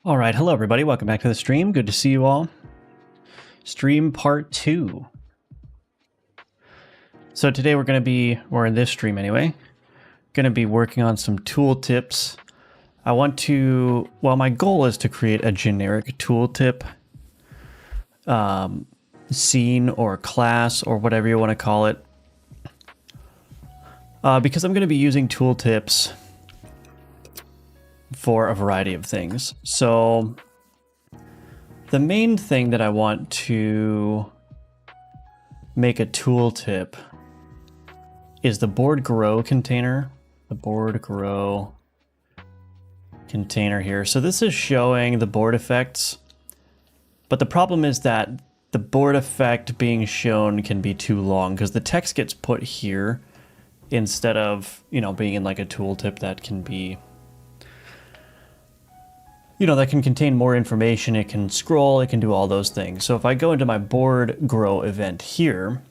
All right, hello everybody. Welcome back to the stream. Good to see you all. Stream part 2. So today we're in this stream anyway, going to be working on some tooltips. My goal is to create a generic tooltip scene or class or whatever you want to call it. Because I'm going to be using tooltips for a variety of things. So the main thing that I want to make a tooltip is the board grow container. The board grow container here. So this is showing the board effects, but the problem is that the board effect being shown can be too long because the text gets put here instead of, being in like a tooltip that can be, that can contain more information. It can scroll, it can do all those things. So if I go into my board grow event here,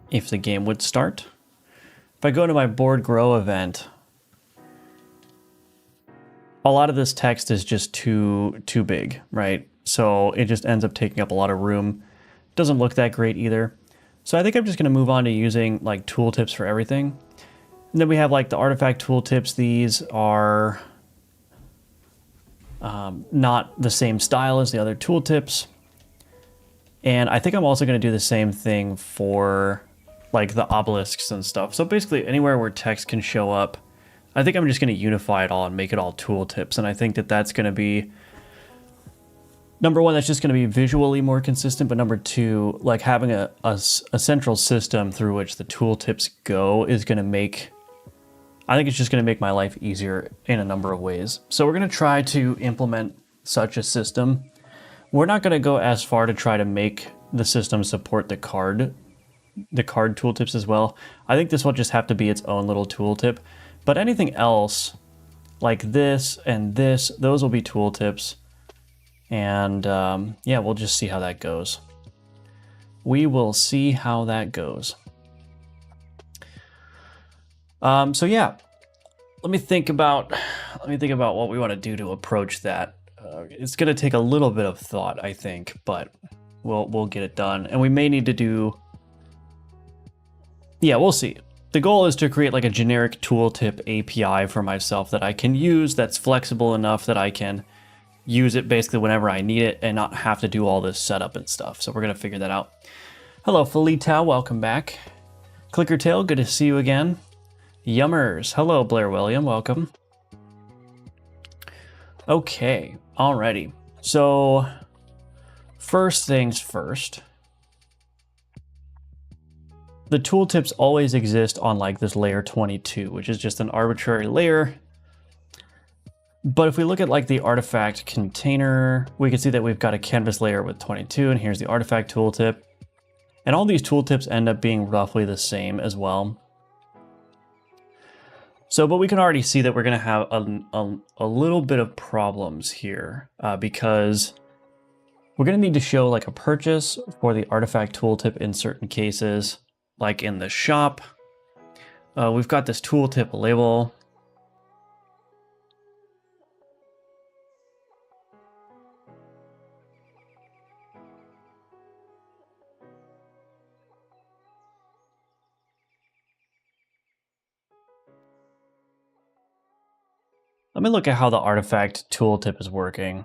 if the game would start, if I go into my board grow event, a lot of this text is just too big, right? So it just ends up taking up a lot of room. Doesn't look that great either. So I think I'm just going to move on to using like tooltips for everything. And then we have like the artifact tooltips. These are not the same style as the other tooltips. And I think I'm also going to do the same thing for like the obelisks and stuff. So basically anywhere where text can show up, I think I'm just going to unify it all and make it all tooltips. And I think that that's going to be, number one, that's just going to be visually more consistent. But number two, like having a central system through which the tooltips go is going to make, I think it's just going to make my life easier in a number of ways. So we're going to try to implement such a system. We're not going to go as far to try to make the system support the card tooltips as well. I think this will just have to be its own little tooltip. But anything else, like this and this, those will be tooltips. And yeah, we'll just see how that goes. We will see how that goes. So yeah, let me think about what we want to do to approach that. It's going to take a little bit of thought, I think, but we'll get it done. And we may need to do, yeah, we'll see. The goal is to create like a generic tooltip API for myself that I can use, that's flexible enough that I can use it basically whenever I need it and not have to do all this setup and stuff. So we're going to figure that out. Hello, Felita, welcome back. Clickertail, good to see you again. Yummers, hello, Blair William, welcome. Okay, alrighty. So first things first. The tooltips always exist on like this layer 22, which is just an arbitrary layer. But if we look at like the artifact container, we can see that we've got a canvas layer with 22, and here's the artifact tooltip. And all these tooltips end up being roughly the same as well. So, but we can already see that we're going to have a little bit of problems here because we're going to need to show like a purchase for the artifact tooltip in certain cases, like in the shop. We've got this tooltip label. Let me look at how the artifact tooltip is working.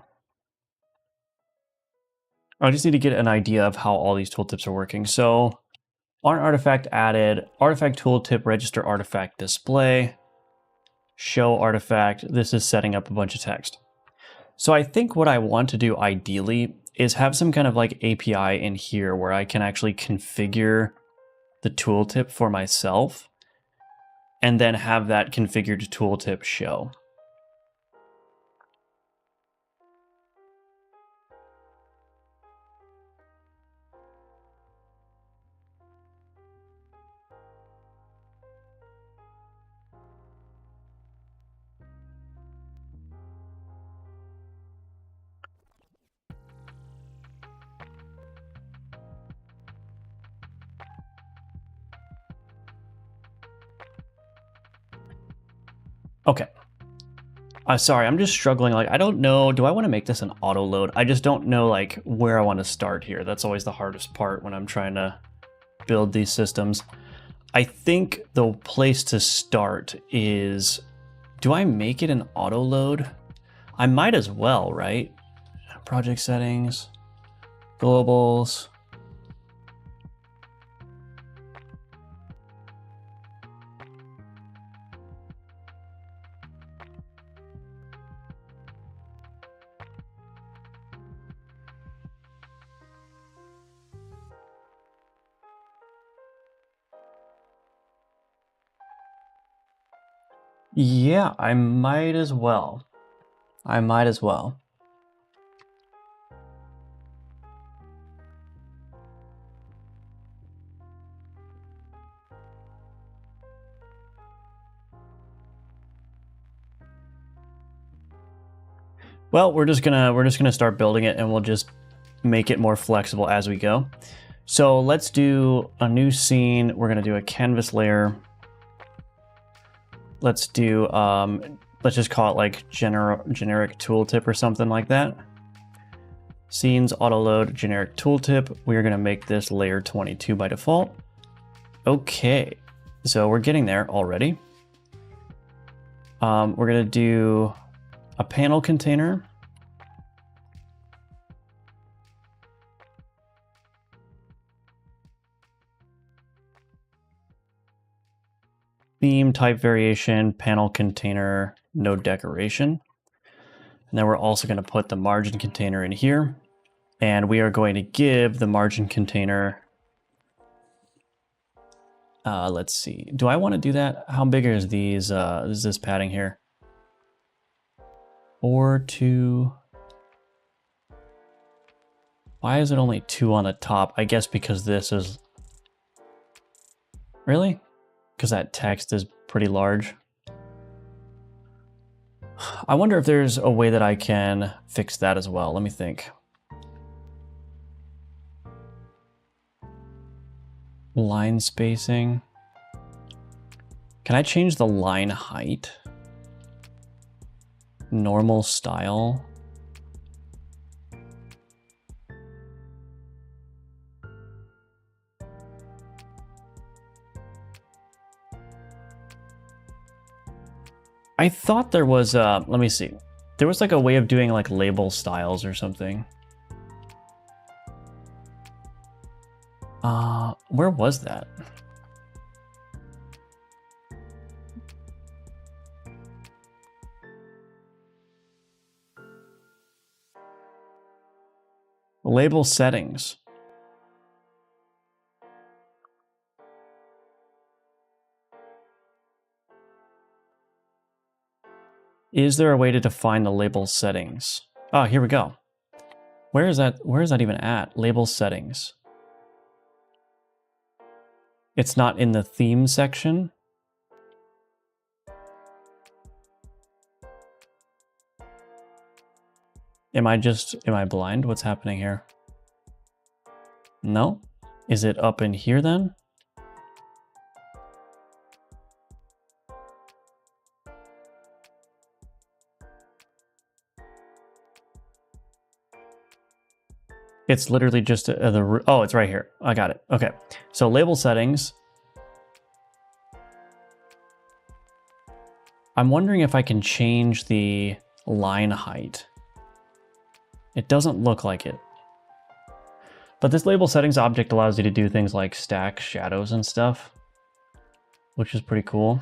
I just need to get an idea of how all these tooltips are working. So on artifact added, artifact tooltip, register artifact display, show artifact. This is setting up a bunch of text. So I think what I want to do ideally is have some kind of like API in here where I can actually configure the tooltip for myself and then have that configured tooltip show. Okay. Sorry, I'm just struggling. Like, I don't know. Do I want to make this an auto load? I just don't know like where I want to start here. That's always the hardest part when I'm trying to build these systems. I think the place to start is, do I make it an auto load? I might as well, right? Project settings, globals. Yeah, I might as well. I might as well. Well, we're just gonna start building it, and we'll just make it more flexible as we go. So let's do a new scene. We're gonna do a canvas layer. Let's do let's just call it like generic tooltip or something like that. Scenes auto load generic tooltip. We're gonna make this layer 22 by default. Okay, so we're getting there already. We're gonna do a panel container. Theme type variation, panel container, no decoration. And then we're also going to put the margin container in here. And we are going to give the margin container, let's see, do I want to do that? How big is these, is this padding here? 4, 2. Why is it only 2 on the top? I guess because this is, really? Because that text is pretty large. I wonder if there's a way that I can fix that as well. Let me think. Line spacing. Can I change the line height? Normal style. I thought there was, let me see. There was like a way of doing like label styles or something. Where was that? Label settings. Is there a way to define the label settings? Oh, here we go. Where is that? Where is that even at? Label settings. It's not in the theme section. Am I blind? What's happening here? No? Is it up in here then? It's literally just oh, it's right here. I got it. Okay. So label settings. I'm wondering if I can change the line height. It doesn't look like it. But this label settings object allows you to do things like stack shadows and stuff, which is pretty cool.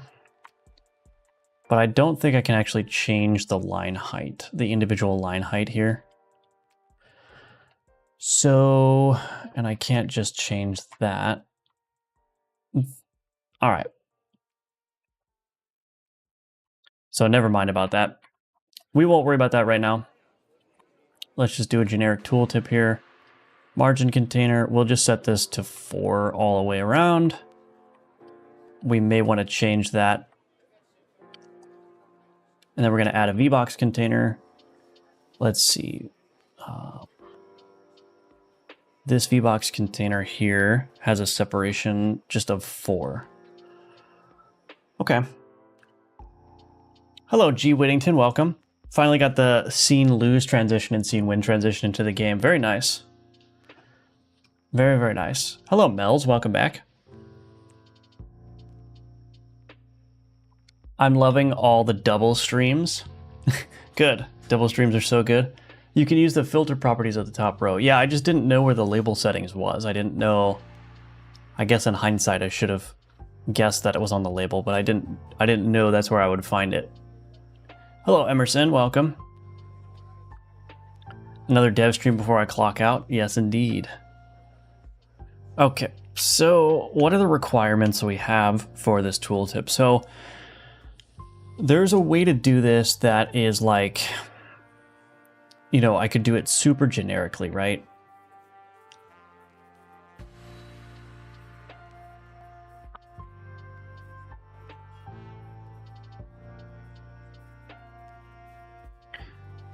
But I don't think I can actually change the line height, the individual line height here. So, and I can't just change that. All right. So never mind about that. We won't worry about that right now. Let's just do a generic tooltip here. Margin container, we'll just set this to 4 all the way around. We may want to change that. And then we're going to add a VBox container. Let's see. This VBox container here has a separation just of 4. Okay. Hello, G. Whittington. Welcome. Finally got the scene lose transition and scene win transition into the game. Very nice. Very, very nice. Hello, Mel's. Welcome back. I'm loving all the double streams. Good. Double streams are so good. You can use the filter properties at the top row. Yeah, I just didn't know where the label settings was. I didn't know. I guess in hindsight, I should have guessed that it was on the label, but I didn't know that's where I would find it. Hello, Emerson. Welcome. Another dev stream before I clock out. Yes, indeed. Okay, so what are the requirements we have for this tooltip? So there's a way to do this that is like, you know, I could do it super generically, right?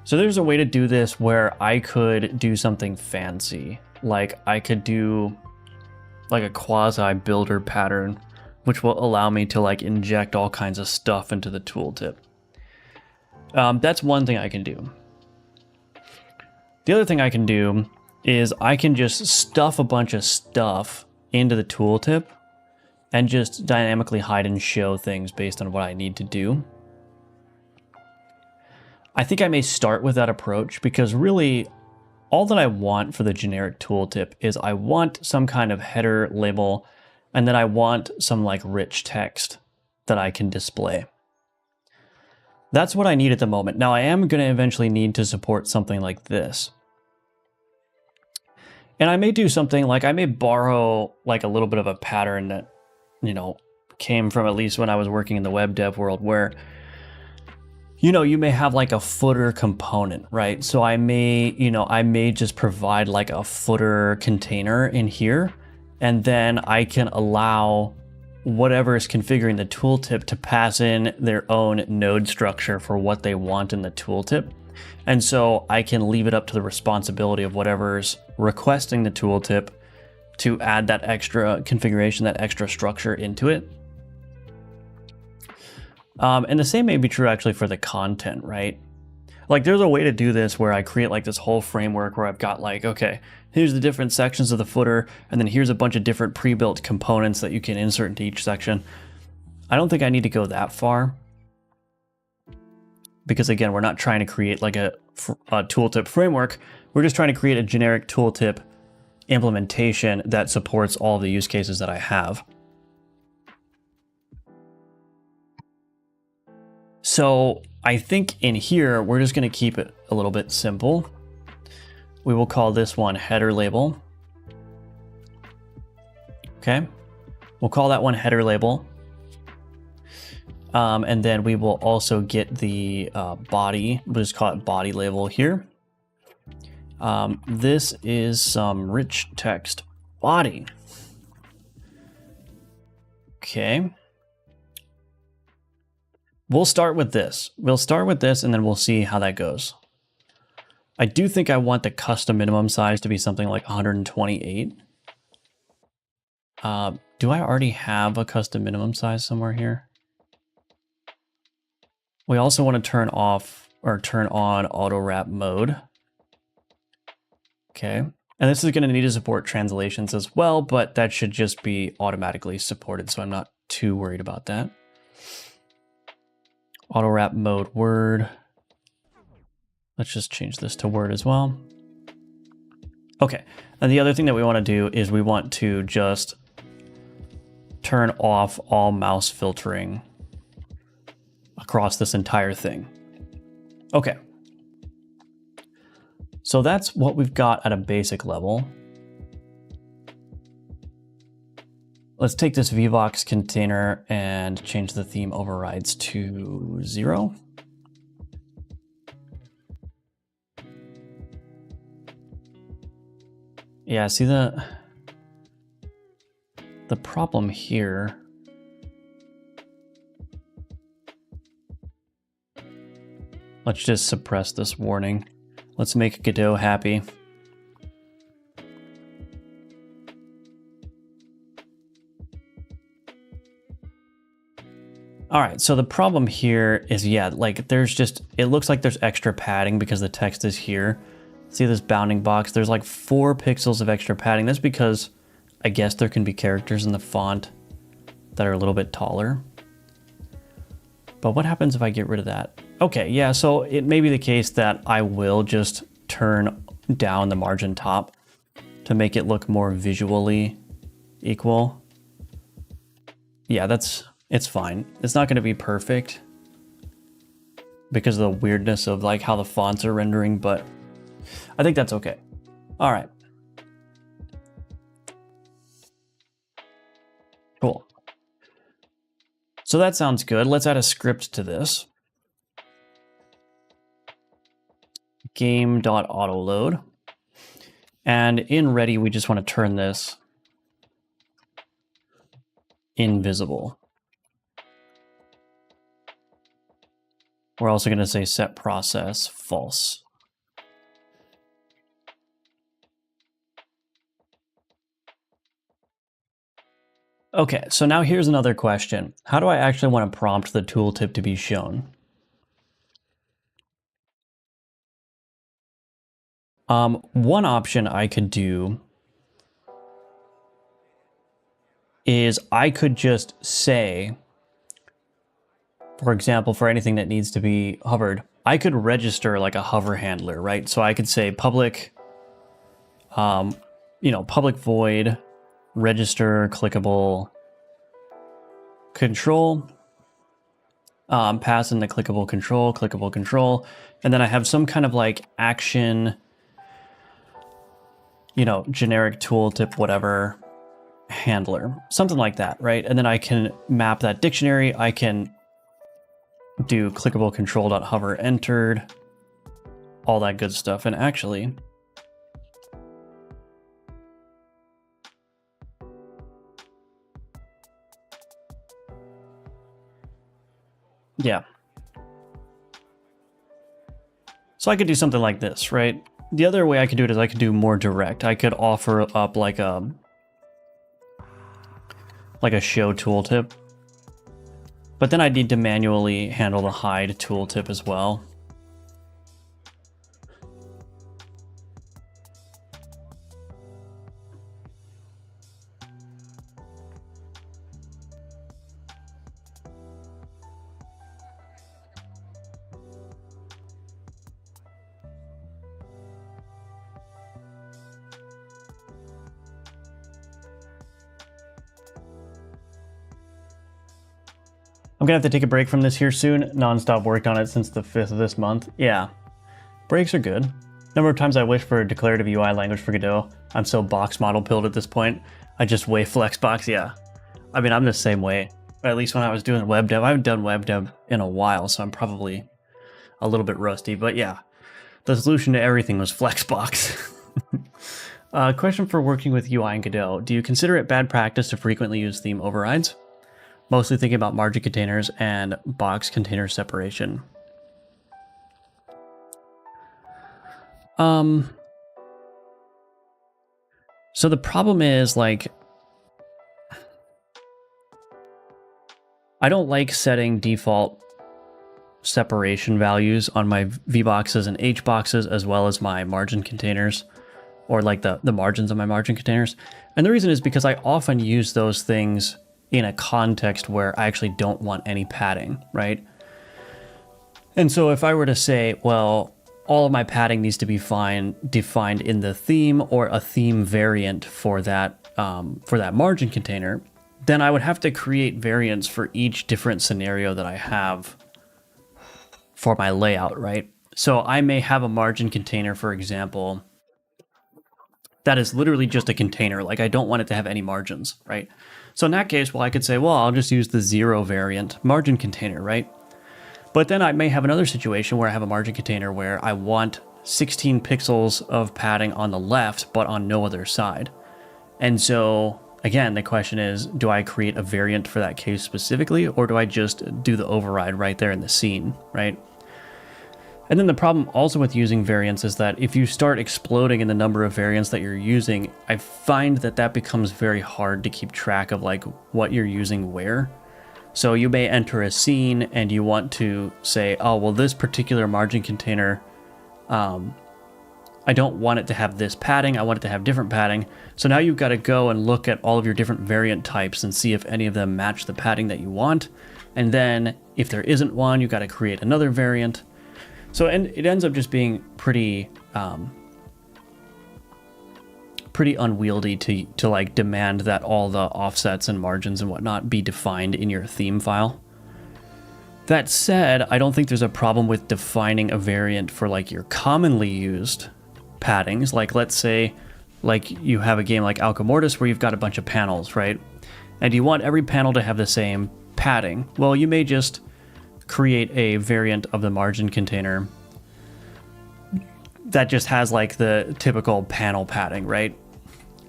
So there's a way to do this where I could do something fancy. Like I could do like a quasi builder pattern, which will allow me to like inject all kinds of stuff into the tooltip. That's one thing I can do. The other thing I can do is I can just stuff a bunch of stuff into the tooltip and just dynamically hide and show things based on what I need to do. I think I may start with that approach because really all that I want for the generic tooltip is I want some kind of header label and then I want some like rich text that I can display. That's what I need at the moment. Now I am going to eventually need to support something like this. And I may do something like I may borrow like a little bit of a pattern that, you know, came from at least when I was working in the web dev world where, you know, you may have like a footer component, right? So I may just provide like a footer container in here, and then I can allow whatever is configuring the tooltip to pass in their own node structure for what they want in the tooltip. And so I can leave it up to the responsibility of whatever's requesting the tooltip to add that extra configuration, that extra structure into it. And the same may be true actually for the content, right? Like there's a way to do this where I create like this whole framework where I've got like, okay, here's the different sections of the footer, and then here's a bunch of different pre-built components that you can insert into each section. I don't think I need to go that far because again, we're not trying to create like a tooltip framework. We're just trying to create a generic tooltip implementation that supports all of the use cases that I have. So I think in here, we're just going to keep it a little bit simple. We will call this one header label. Okay. We'll call that one header label. And then we will also get the body. We'll just call it body label here. This is some rich text body. Okay. We'll start with this. We'll start with this and then we'll see how that goes. I do think I want the custom minimum size to be something like 128. Do I already have a custom minimum size somewhere here? We also want to turn off or turn on auto wrap mode. Okay. And this is going to need to support translations as well, but that should just be automatically supported. So I'm not too worried about that. Auto wrap mode word. Let's just change this to word as well. Okay, and the other thing that we want to do is we want to just turn off all mouse filtering across this entire thing. Okay. So that's what we've got at a basic level. Let's take this VVox container and change the theme overrides to 0. Yeah, see the problem here. Let's just suppress this warning. Let's make Godot happy. All right, so the problem here is, yeah, like it looks like there's extra padding because the text is here. See this bounding box? There's like 4 pixels of extra padding. That's because I guess there can be characters in the font that are a little bit taller. But what happens if I get rid of that? Okay, yeah, so it may be the case that I will just turn down the margin top to make it look more visually equal. Yeah, it's fine. It's not going to be perfect because of the weirdness of like how the fonts are rendering, but I think that's okay. All right. Cool. So that sounds good. Let's add a script to this. Game.autoload. And in ready, we just want to turn this invisible. We're also going to say set process false. Okay, so now here's another question. How do I actually want to prompt the tooltip to be shown? One option I could do is I could just say, for example, for anything that needs to be hovered, I could register like a hover handler, right? So I could say public, public void, register clickable control, pass in the clickable control, and then I have some kind of like action, generic tooltip, whatever handler, something like that, right? And then I can map that dictionary. I can do clickable control.hover entered, all that good stuff. And actually, yeah. So I could do something like this, right? The other way I could do it is I could do more direct. I could offer up like a show tooltip, but then I'd need to manually handle the hide tooltip as well. I'm gonna have to take a break from this here soon. Non-stop worked on it since the 5th of this month. Yeah, breaks are good. Number of times I wish for a declarative UI language for Godot. I'm so box model pilled at this point. I just wave Flexbox, yeah. I mean, I'm the same way. Or at least when I was doing web dev. I haven't done web dev in a while, so I'm probably a little bit rusty. But yeah, the solution to everything was Flexbox. Question for working with UI in Godot. Do you consider it bad practice to frequently use theme overrides? Mostly thinking about margin containers and box container separation. So the problem is, like, I don't like setting default separation values on my VBoxes and HBoxes as well as my margin containers, or like the margins of my margin containers. And the reason is because I often use those things in a context where I actually don't want any padding, right? And so if I were to say, well, all of my padding needs to be defined in the theme or a theme variant for that margin container, then I would have to create variants for each different scenario that I have for my layout, right? So I may have a margin container, for example, that is literally just a container. Like, I don't want it to have any margins, right? So in that case, well, I could say, well, I'll just use the 0 variant margin container, right? But then I may have another situation where I have a margin container where I want 16 pixels of padding on the left, but on no other side. And so again, the question is, do I create a variant for that case specifically, or do I just do the override right there in the scene, right? And then the problem also with using variants is that if you start exploding in the number of variants that you're using, I find that becomes very hard to keep track of like what you're using where. So you may enter a scene and you want to say, oh, well, this particular margin container, I don't want it to have this padding. I want it to have different padding. So now you've got to go and look at all of your different variant types and see if any of them match the padding that you want. And then if there isn't one, you've got to create another variant. So and it ends up just being pretty unwieldy to like demand that all the offsets and margins and whatnot be defined in your theme file. That said, I don't think there's a problem with defining a variant for like your commonly used paddings. Like let's say like you have a game like Alchemortis where you've got a bunch of panels, right? And you want every panel to have the same padding. Well, you may just create a variant of the margin container that just has like the typical panel padding, right?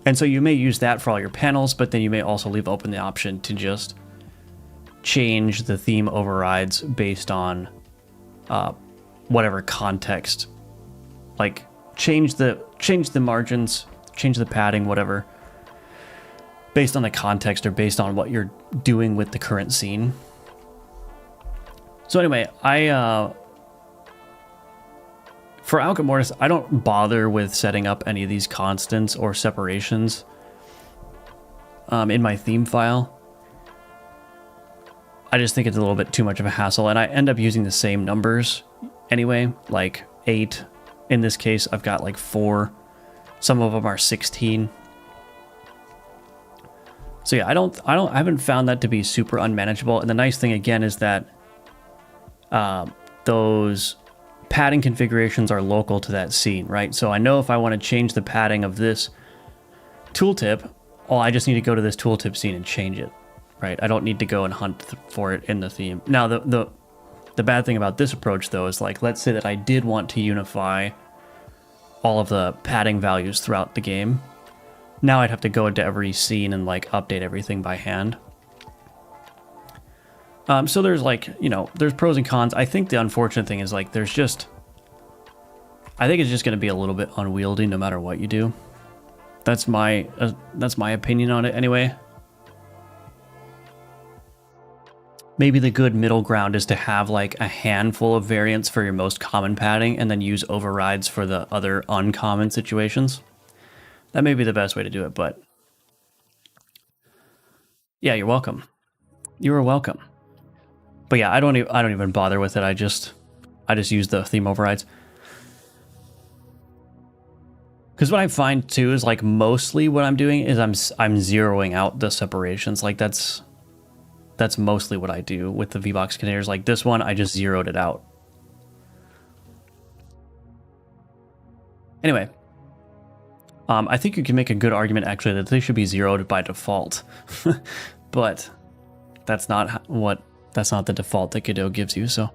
And so you may use that for all your panels, but then you may also leave open the option to just change the theme overrides based on whatever context. Like change the margins, change the padding, whatever, based on the context or based on what you're doing with the current scene. So anyway, for Alchemortis, I don't bother with setting up any of these constants or separations in my theme file. I just think it's a little bit too much of a hassle, and I end up using the same numbers anyway, like 8. In this case, I've got like 4. Some of them are 16. So yeah, I haven't found that to be super unmanageable. And the nice thing again is that those padding configurations are local to that scene, right? So I know if I want to change the padding of this tooltip, well, I just need to go to this tooltip scene and change it, right? I don't need to go and hunt for it in the theme. Now, the bad thing about this approach, though, is like, let's say that I did want to unify all of the padding values throughout the game. Now I'd have to go into every scene and like update everything by hand. So there's like, there's pros and cons. I think the unfortunate thing is like, I think it's just going to be a little bit unwieldy no matter what you do. That's my opinion on it anyway. Maybe the good middle ground is to have like a handful of variants for your most common padding and then use overrides for the other uncommon situations. That may be the best way to do it, but yeah, you're welcome. You are welcome. But yeah, I don't even bother with it. I just use the theme overrides. Because what I find too is like mostly what I'm doing is I'm zeroing out the separations. Like that's mostly what I do with the VBox containers. Like this one, I just zeroed it out. Anyway, I think you can make a good argument actually that they should be zeroed by default, but that's not the default that Godot gives you. So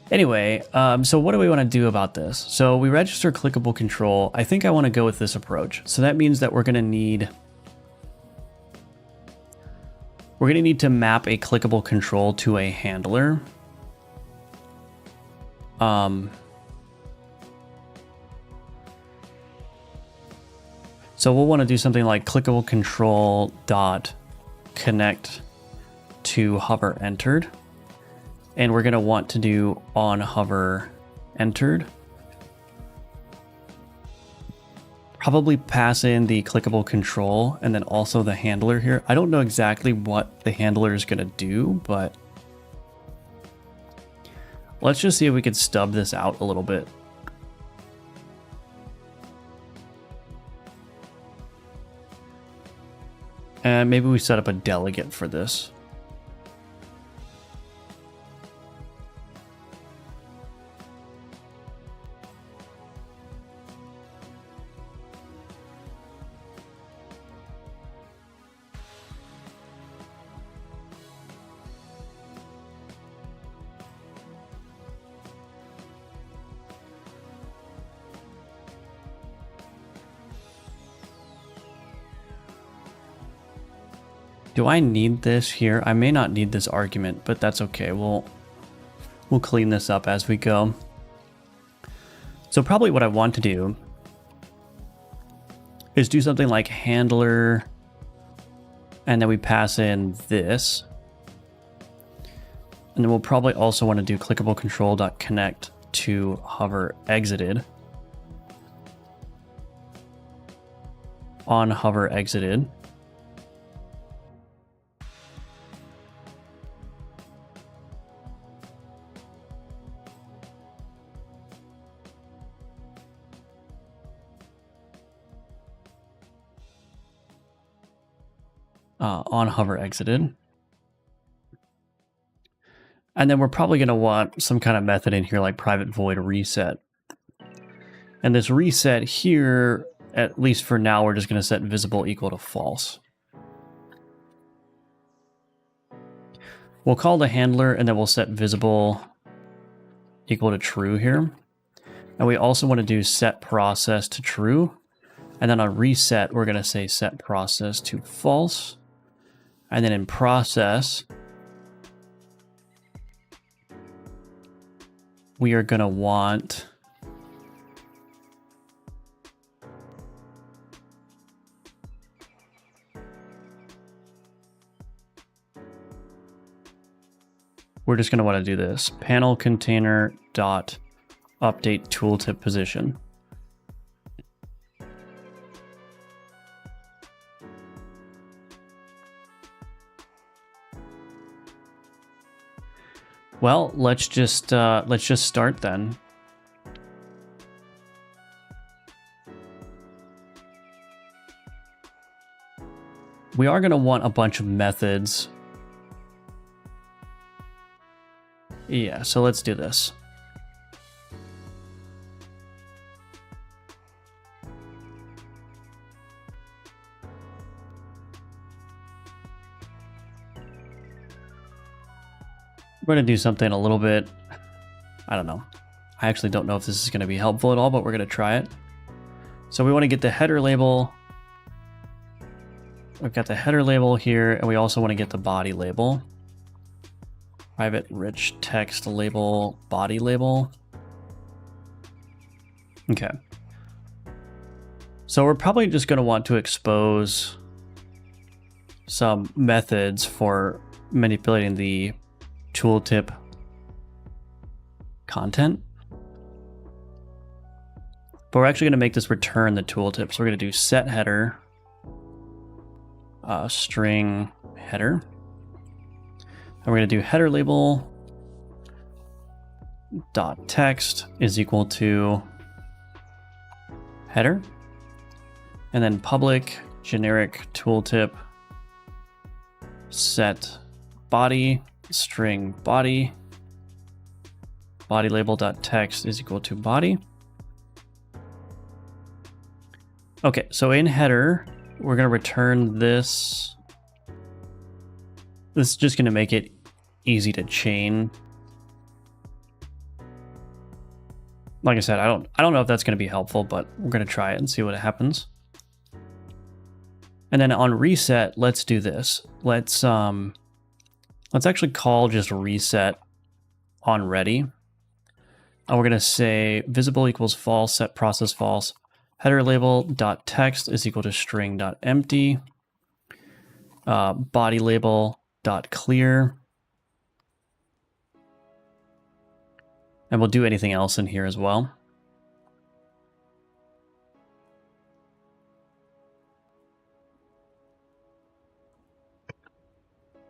anyway, so what do we want to do about this? So we register clickable control. I think I want to go with this approach. So that means that we're going to need to map a clickable control to a handler. So we'll want to do something like clickable control dot connect to hover entered. And we're going to want to do on hover entered. Probably pass in the clickable control and then also the handler here. I don't know exactly what the handler is going to do, but let's just see if we could stub this out a little bit. And maybe we set up a delegate for this. Do I need this here? I may not need this argument, but that's okay. We'll clean this up as we go. So probably what I want to do is do something like handler And then we pass in this. And then we'll probably also want to do clickable control.connect to hover exited. On hover exited. On hover exited. And then we're probably going to want some kind of method in here like private void reset. And this reset here, at least for now, we're just going to set visible equal to false. We'll call the handler and then we'll set visible equal to true here. And we also want to do set process to true. And then on reset, we're going to say set process to false. And then in process, we are going to want we're just going to want to do this panel container dot update tooltip position. Well, let's just start then. We are going to want a bunch of methods. Yeah, so let's do this. We're going to do something a little bit, I don't know. I actually don't know if this is going to be helpful at all, but we're going to try it. So we want to get the header label. We've got the header label here, and we also want to get the body label. Private rich text label, body label. Okay. So we're probably just going to want to expose some methods for manipulating the tooltip content. But we're actually going to make this return the tooltip. So we're going to do set header, string header. And we're going to do header label dot text is equal to header. And then public generic tooltip set body string body label dot text is equal to body. Okay, so in header, we're going to return this. This is just going to make it easy to chain. Like I said, I don't know if that's going to be helpful, but we're going to try it and see what happens. And then on reset, let's do this. Let's actually call just reset on ready. And we're going to say visible equals false, set process false, header label dot text is equal to string dot empty, body label dot clear. And we'll do anything else in here as well.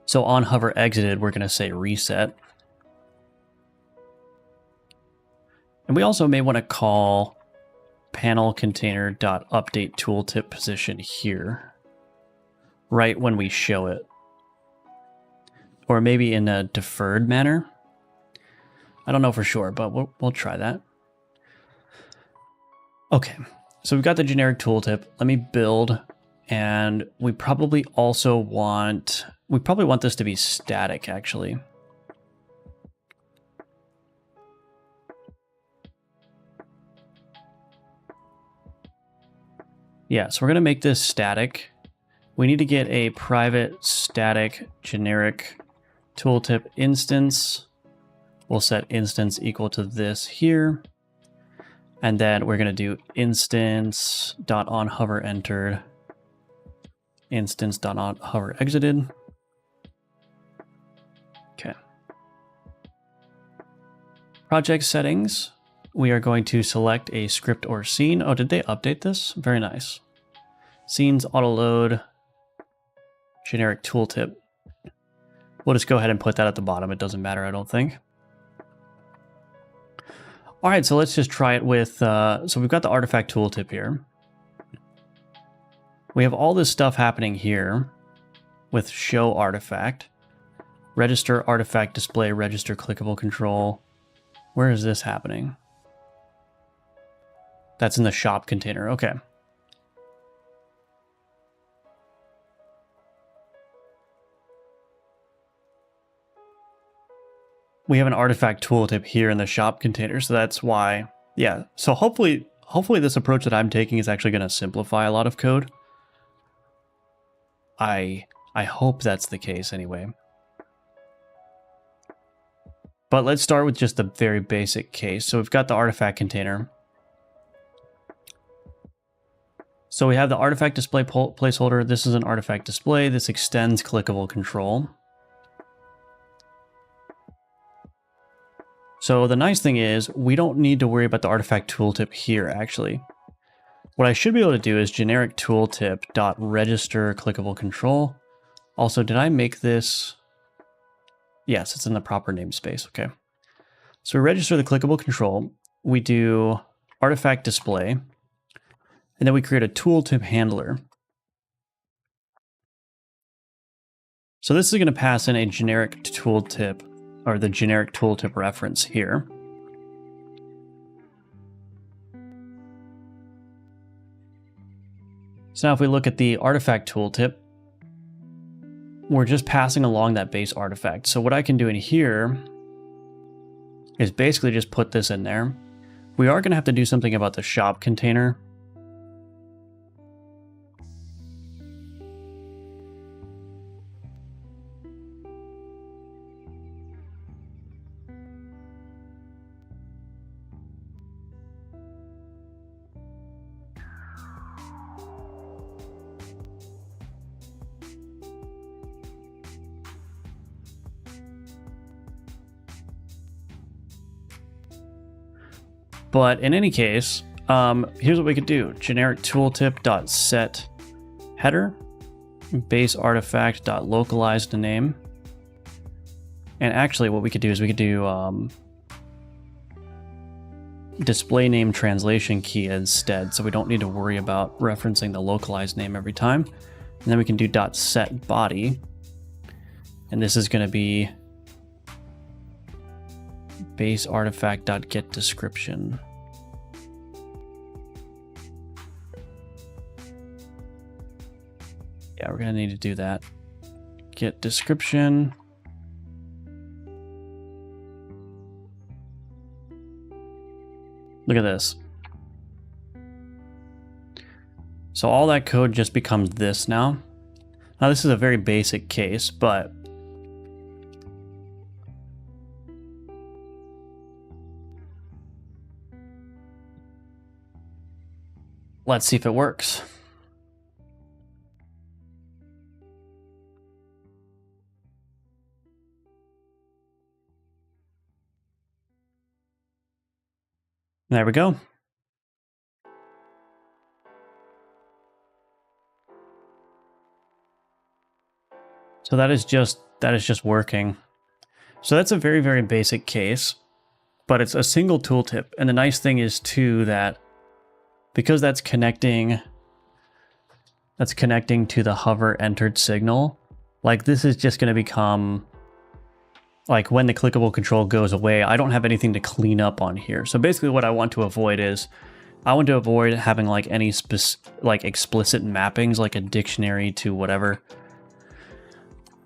So on hover exited, we're going to say reset. And we also may want to call panel container dot update tooltip position here, right when we show it. Or maybe in a deferred manner. I don't know for sure, but we'll try that. Okay, so we've got the generic tooltip. Let me build, and we probably want this to be static, actually. Yeah, so we're going to make this static. We need to get a private static generic tooltip instance. We'll set instance equal to this here. And then we're going to do instance dot on hover entered instance.hover exited. Okay. Project settings. We are going to select a script or scene. Oh, did they update this? Very nice. Scenes auto load. Generic tooltip. We'll just go ahead and put that at the bottom. It doesn't matter, I don't think. All right, so let's just try it with, so we've got the artifact tooltip here. We have all this stuff happening here with show artifact, register artifact display, register clickable control. Where is this happening? That's in the shop container. Okay. We have an artifact tooltip here in the shop container, so that's why. Yeah. So hopefully this approach that I'm taking is actually going to simplify a lot of code. I hope that's the case anyway. But let's start with just the very basic case. So we've got the artifact container. So we have the artifact display placeholder. This is an artifact display. This extends clickable control. So the nice thing is we don't need to worry about the artifact tooltip here, actually. What I should be able to do is generic tooltip.register clickable control. Also, did I make this? Yes, it's in the proper namespace. Okay. So we register the clickable control. We do artifact display, and then we create a tooltip handler. So this is going to pass in a generic tooltip, or the generic tooltip reference here. So now if we look at the artifact tooltip, we're just passing along that base artifact. So what I can do in here is basically just put this in there. We are going to have to do something about the shop container. But in any case, here's what we could do. Generic tooltip.set header, base artifact.localize the name. And actually what we could do is we could do display name translation key instead. So we don't need to worry about referencing the localized name every time. And then we can do .set body. And this is going to be base artifact.get description. Yeah, we're gonna need to do that. Get description. Look at this. So all that code just becomes this now. Now this is a very basic case, but let's see if it works. There we go. So that is just working. So that's a very, very basic case, but it's a single tooltip. And the nice thing is too that because that's connecting to the hover entered signal, like this is just going to become like when the clickable control goes away, I don't have anything to clean up on here. So basically what I want to avoid is I want to avoid having like any like explicit mappings, like a dictionary to whatever,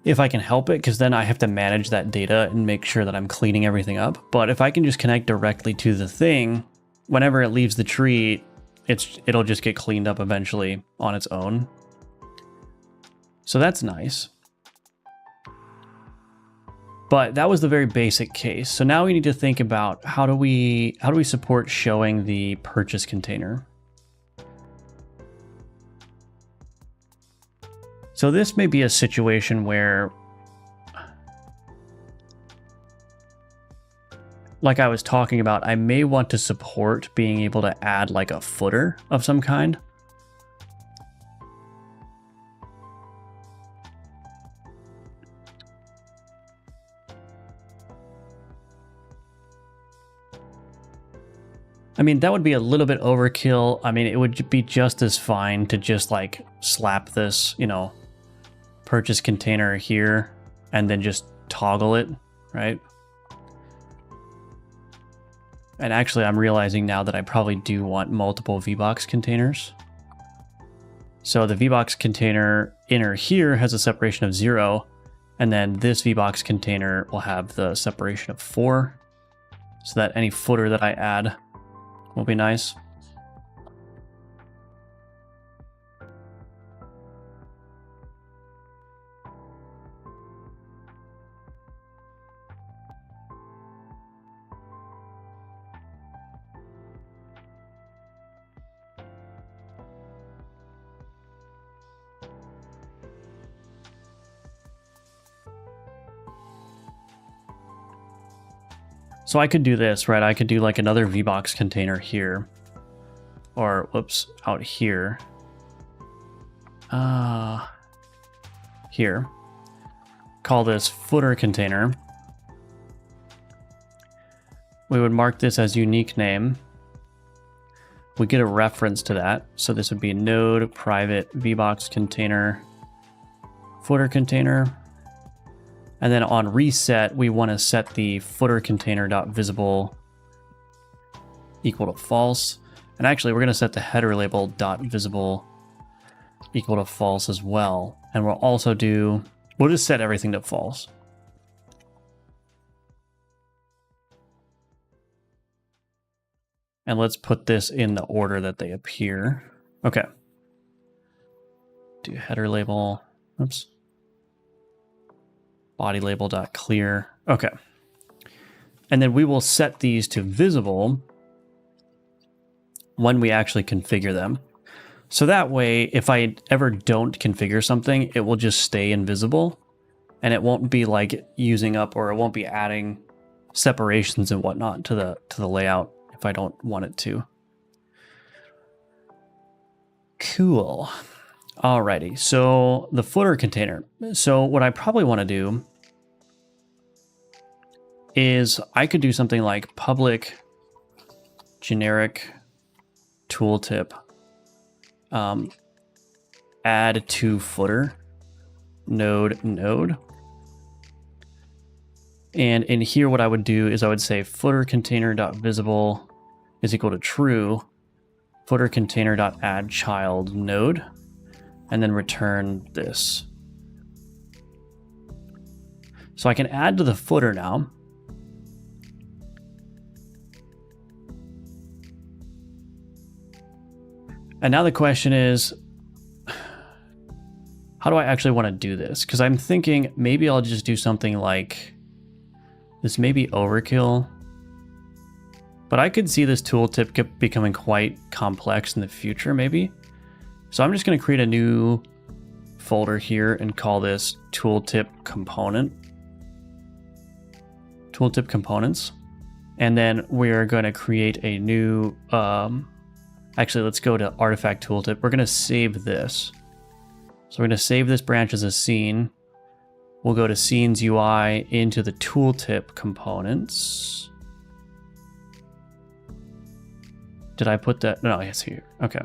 if I can help it, because then I have to manage that data and make sure that I'm cleaning everything up. But if I can just connect directly to the thing, whenever it leaves the tree, it'll just get cleaned up eventually on its own. So that's nice. But that was the very basic case. So now we need to think about how do we support showing the purchase container? So this may be a situation where, like I was talking about, I may want to support being able to add like a footer of some kind. I mean, that would be a little bit overkill. I mean, it would be just as fine to just like slap this, you know, purchase container here and then just toggle it, right? And actually, I'm realizing now that I probably do want multiple VBox containers. So the VBox container inner here has a separation of 0, and then this VBox container will have the separation of 4, so that any footer that I add will be nice. So I could do this, right? I could do like another VBox container here. Or, whoops, out here. Here. Call this footer container. We would mark this as unique name. We get a reference to that. So this would be node private VBox container footer container. And then on reset, we want to set the footer container.visible equal to false. And actually, we're going to set the header label .visible equal to false as well. And we'll also do, we'll just set everything to false. And let's put this in the order that they appear. Okay. Do header label, oops. Body label.clear. Okay. And then we will set these to visible when we actually configure them. So that way, if I ever don't configure something, it will just stay invisible and it won't be like using up, or it won't be adding separations and whatnot to the layout if I don't want it to. Cool. Alrighty, so the footer container. So what I probably want to do is I could do something like public generic tooltip add to footer node. And in here, what I would do is I would say footer container.visible is equal to true, footer container.add child node, and then return this. So I can add to the footer now. And now the question is, how do I actually want to do this? Because I'm thinking maybe I'll just do something like, this may be overkill, but I could see this tooltip becoming quite complex in the future maybe. So I'm just going to create a new folder here and call this tooltip component. Tooltip components. And then we're going to create a new, actually, let's go to artifact tooltip. We're going to save this. So we're going to save this branch as a scene. We'll go to scenes UI into the tooltip components. Did I put that? No, it's here. Okay.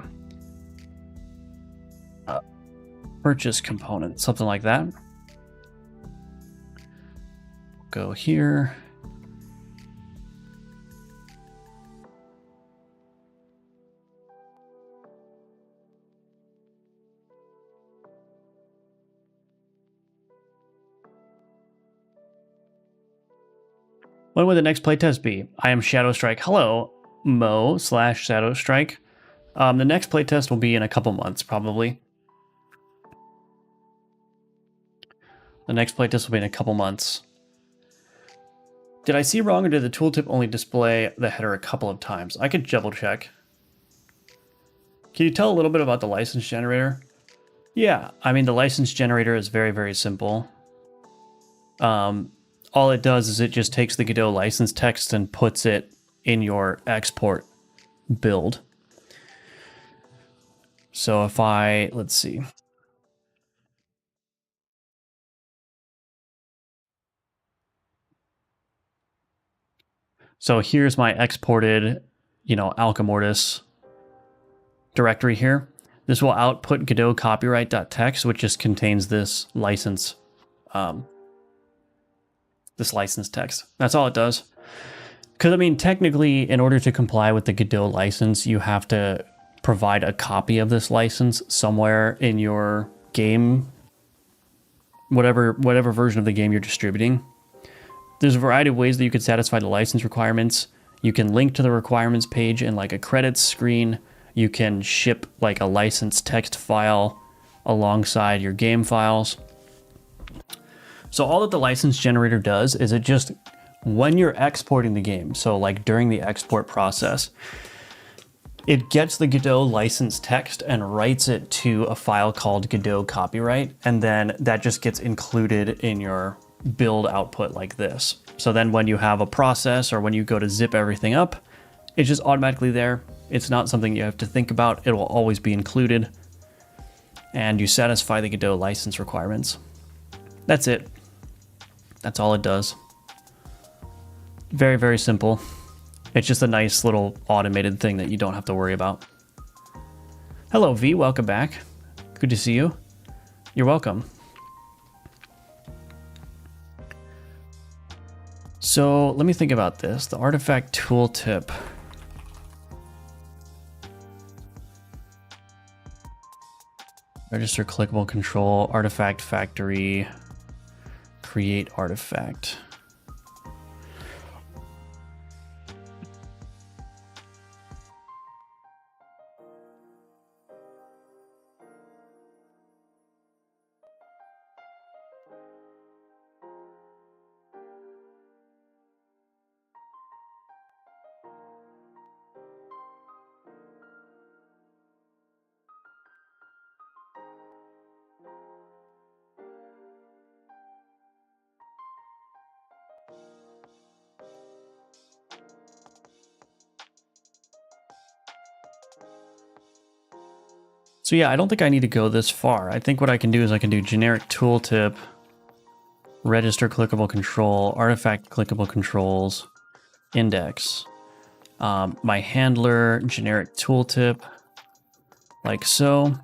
Purchase component, something like that. Go here. When would the next playtest be? I am Shadow Strike. Hello, Mo/Shadow Strike. The next playtest will be in a couple months, probably. The next playtest will be in a couple months. Did I see wrong, or did the tooltip only display the header a couple of times? I could double check. Can you tell a little bit about the license generator? Yeah, I mean, the license generator is very, very simple. All it does is it just takes the Godot license text and puts it in your export build. So if let's see. So here's my exported, Alchemortis directory here. This will output Godot copyright.txt, which just contains this license text. That's all it does. Because, I mean, technically, in order to comply with the Godot license, you have to provide a copy of this license somewhere in your game, whatever version of the game you're distributing. There's a variety of ways that you could satisfy the license requirements. You can link to the requirements page in like a credits screen. You can ship like a licensed text file alongside your game files. So all that the license generator does is it just, when you're exporting the game, so like during the export process, it gets the Godot license text and writes it to a file called Godot copyright, and then that just gets included in your build output like this. So then when you have a process or when you go to zip everything up, it's just automatically there. It's not something you have to think about. It will always be included, and you satisfy the Godot license requirements. That's it. That's all it does. Very, very simple. It's just a nice little automated thing that you don't have to worry about. Hello, V. Welcome back. Good to see you. You're welcome. So let me think about this. The artifact tooltip. Register clickable control, artifact factory, create artifact. So yeah, I don't think I need to go this far. I think what I can do is I can do generic tooltip, register clickable control, artifact clickable controls, index, my handler, generic tooltip, like so.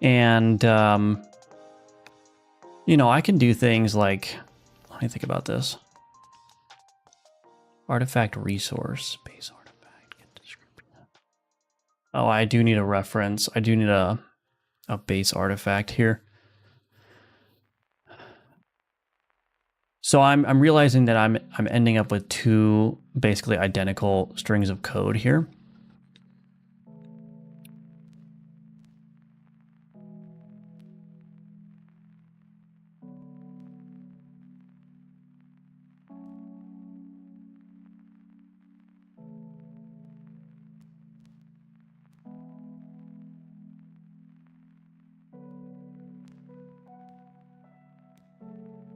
And, I can do things like, let me think about this. Artifact resource, base artifact, get description. Oh, I do need a reference. I do need a base artifact here. So I'm realizing that I'm ending up with two basically identical strings of code here.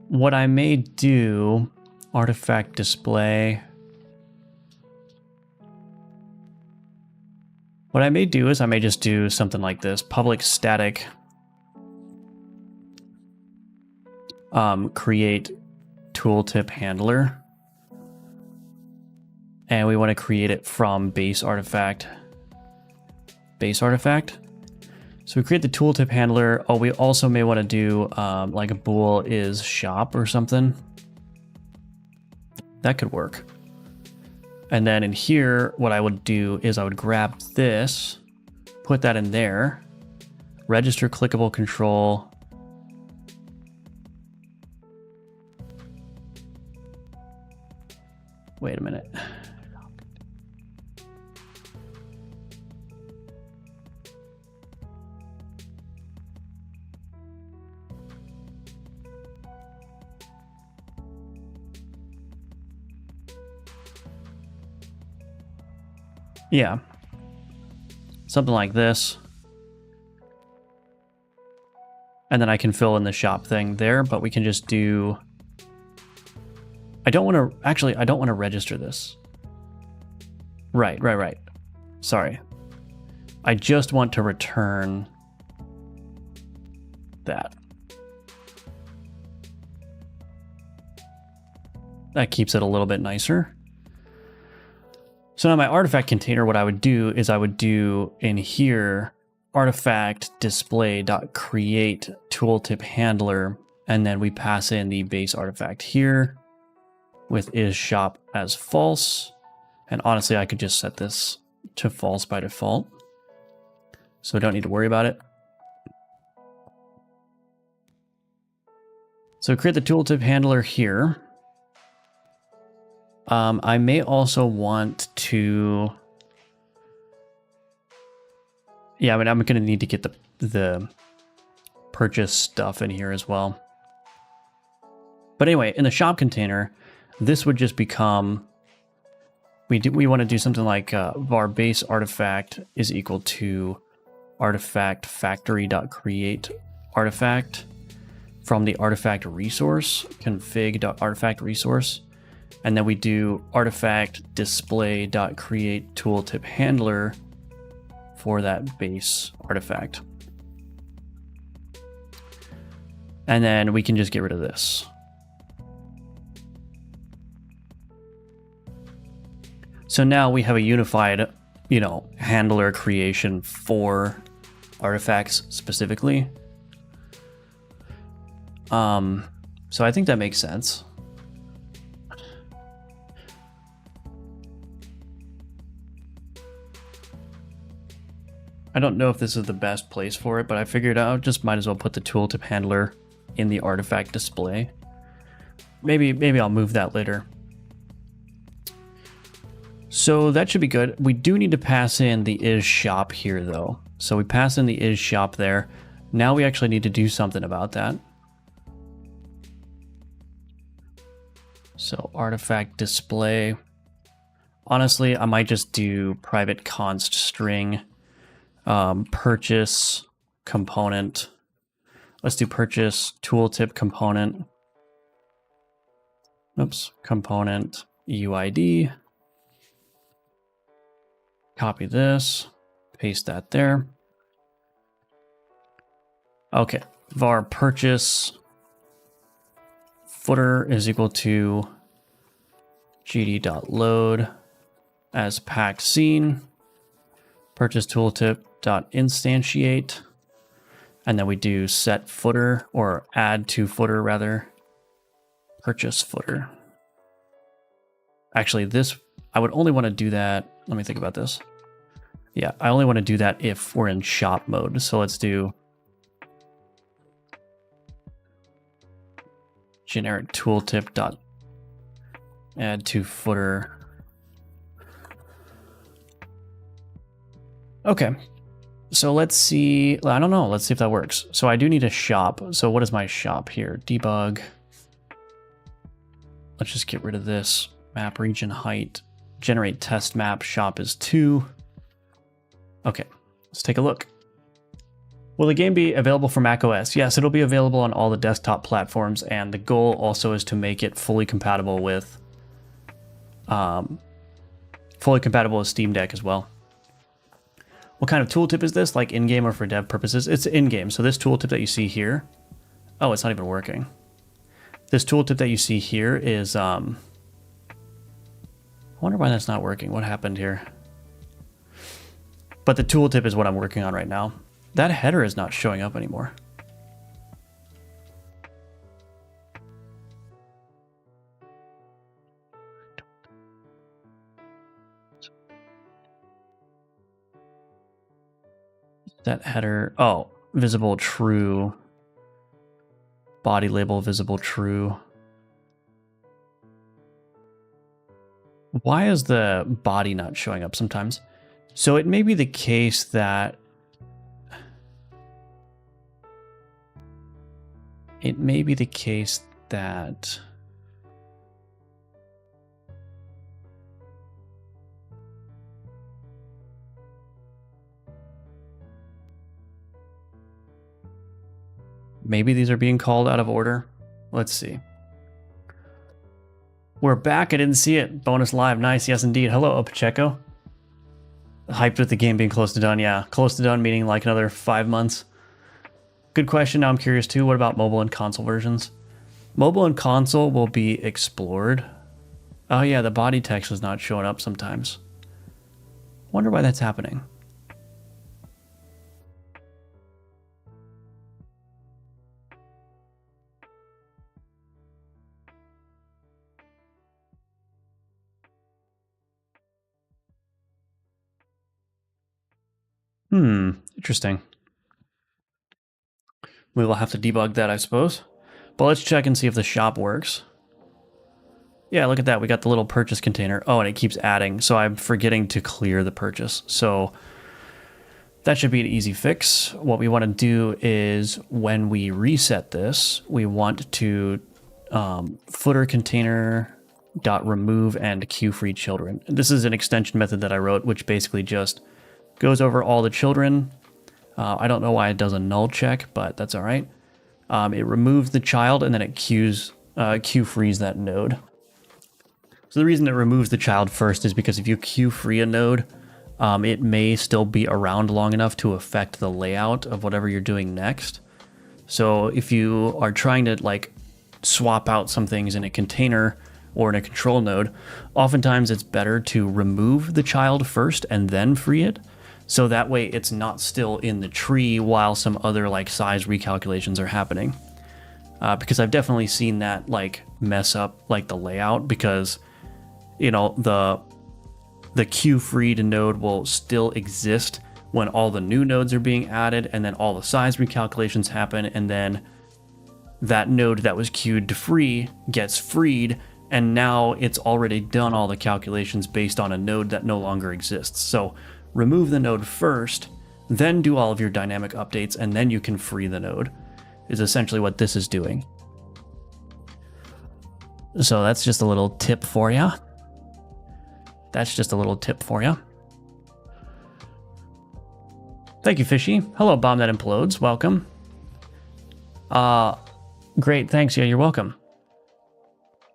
What I may do, artifact display. What I may do is I may just do something like this, public static create tooltip handler. And we want to create it from base artifact. So we create the tooltip handler. Oh, we also may want to do like a bool is shop or something. That could work. And then in here, what I would do is I would grab this, put that in there, register clickable control. Wait a minute. Yeah. something like this. And then I can fill in the shop thing there, but we can just do... I don't want to... Actually, I don't want to register this. Right. Sorry. I just want to return that. That keeps it a little bit nicer. So now my artifact container, what I would do is I would do in here artifact display.create tooltip handler, and then we pass in the base artifact here with is shop as false. And honestly, I could just set this to false by default, so I don't need to worry about it. So create the tooltip handler here. I may also want to... Yeah, I mean, I'm going to need to get the purchase stuff in here as well. But anyway, in the shop container, this would just become... We want to do something like var base artifact is equal to artifact factory.create artifact from the artifact resource, config.artifact resource. And then we do artifact display.create tooltip handler for that base artifact. And then we can just get rid of this. So now we have a unified, handler creation for artifacts specifically. So I think that makes sense. I don't know if this is the best place for it, but I figured I just might as well put the tooltip handler in the artifact display. Maybe I'll move that later. So that should be good. We do need to pass in the is shop here though. So we pass in the is shop there. Now we actually need to do something about that. So artifact display. Honestly, I might just do private const string purchase component. Let's do purchase tooltip component. Oops, component UID. Copy this, paste that there. Okay, var purchase footer is equal to gd.load as packed scene, purchase tooltip.instantiate, and then we do set footer, or add to footer rather, purchase footer. Actually, this, I would only want to do that. Let me think about this. Yeah, I only want to do that if we're in shop mode. So let's do generic tooltip dot add to footer. Okay, so let's see. I don't know. Let's see if that works. So I do need a shop. So what is my shop here? Debug. Let's just get rid of this. Map region height. Generate test map. Shop is 2. Okay, let's take a look. Will the game be available for macOS? Yes, it'll be available on all the desktop platforms, and the goal also is to make it fully compatible with Steam Deck as well. What kind of tooltip is this? Like in-game or for dev purposes? It's in-game. So this tooltip that you see here, oh, it's not even working. This tooltip that you see here is, I wonder why that's not working. What happened here? But the tooltip is what I'm working on right now. That header is not showing up anymore. That header, oh, visible true. Body label visible true. Why is the body not showing up sometimes? So it may be the case that maybe these are being called out of order. Let's see. We're back. I didn't see it. Bonus live. Nice. Yes, indeed. Hello, Pacheco. Hyped with the game being close to done. Yeah, close to done, meaning like another 5 months. Good question. Now I'm curious too. What about mobile and console versions? Mobile and console will be explored. Oh yeah, the body text is not showing up sometimes. Wonder why that's happening. Interesting. We will have to debug that, I suppose. But let's check and see if the shop works. Yeah, look at that. We got the little purchase container. Oh, and it keeps adding. So I'm forgetting to clear the purchase. So that should be an easy fix. What we want to do is when we reset this, we want to footer container dot remove and queue free children. This is an extension method that I wrote, which basically just goes over all the children. I don't know why it does a null check, but that's all right. It removes the child and then it queue frees that node. So the reason it removes the child first is because if you queue free a node, it may still be around long enough to affect the layout of whatever you're doing next. So if you are trying to like swap out some things in a container or in a control node, oftentimes it's better to remove the child first and then free it. So that way it's not still in the tree while some other like size recalculations are happening. Because I've definitely seen that like mess up like the layout, because you know the queue freed node will still exist when all the new nodes are being added, and then all the size recalculations happen, and then that node that was queued to free gets freed, and now it's already done all the calculations based on a node that no longer exists. So remove the node first, then do all of your dynamic updates, and then you can free the node, is essentially what this is doing. So that's just a little tip for you. That's just a little tip for you. Thank you, Fishy. Hello, Bomb That Implodes. Welcome. Great, thanks. Yeah, you're welcome.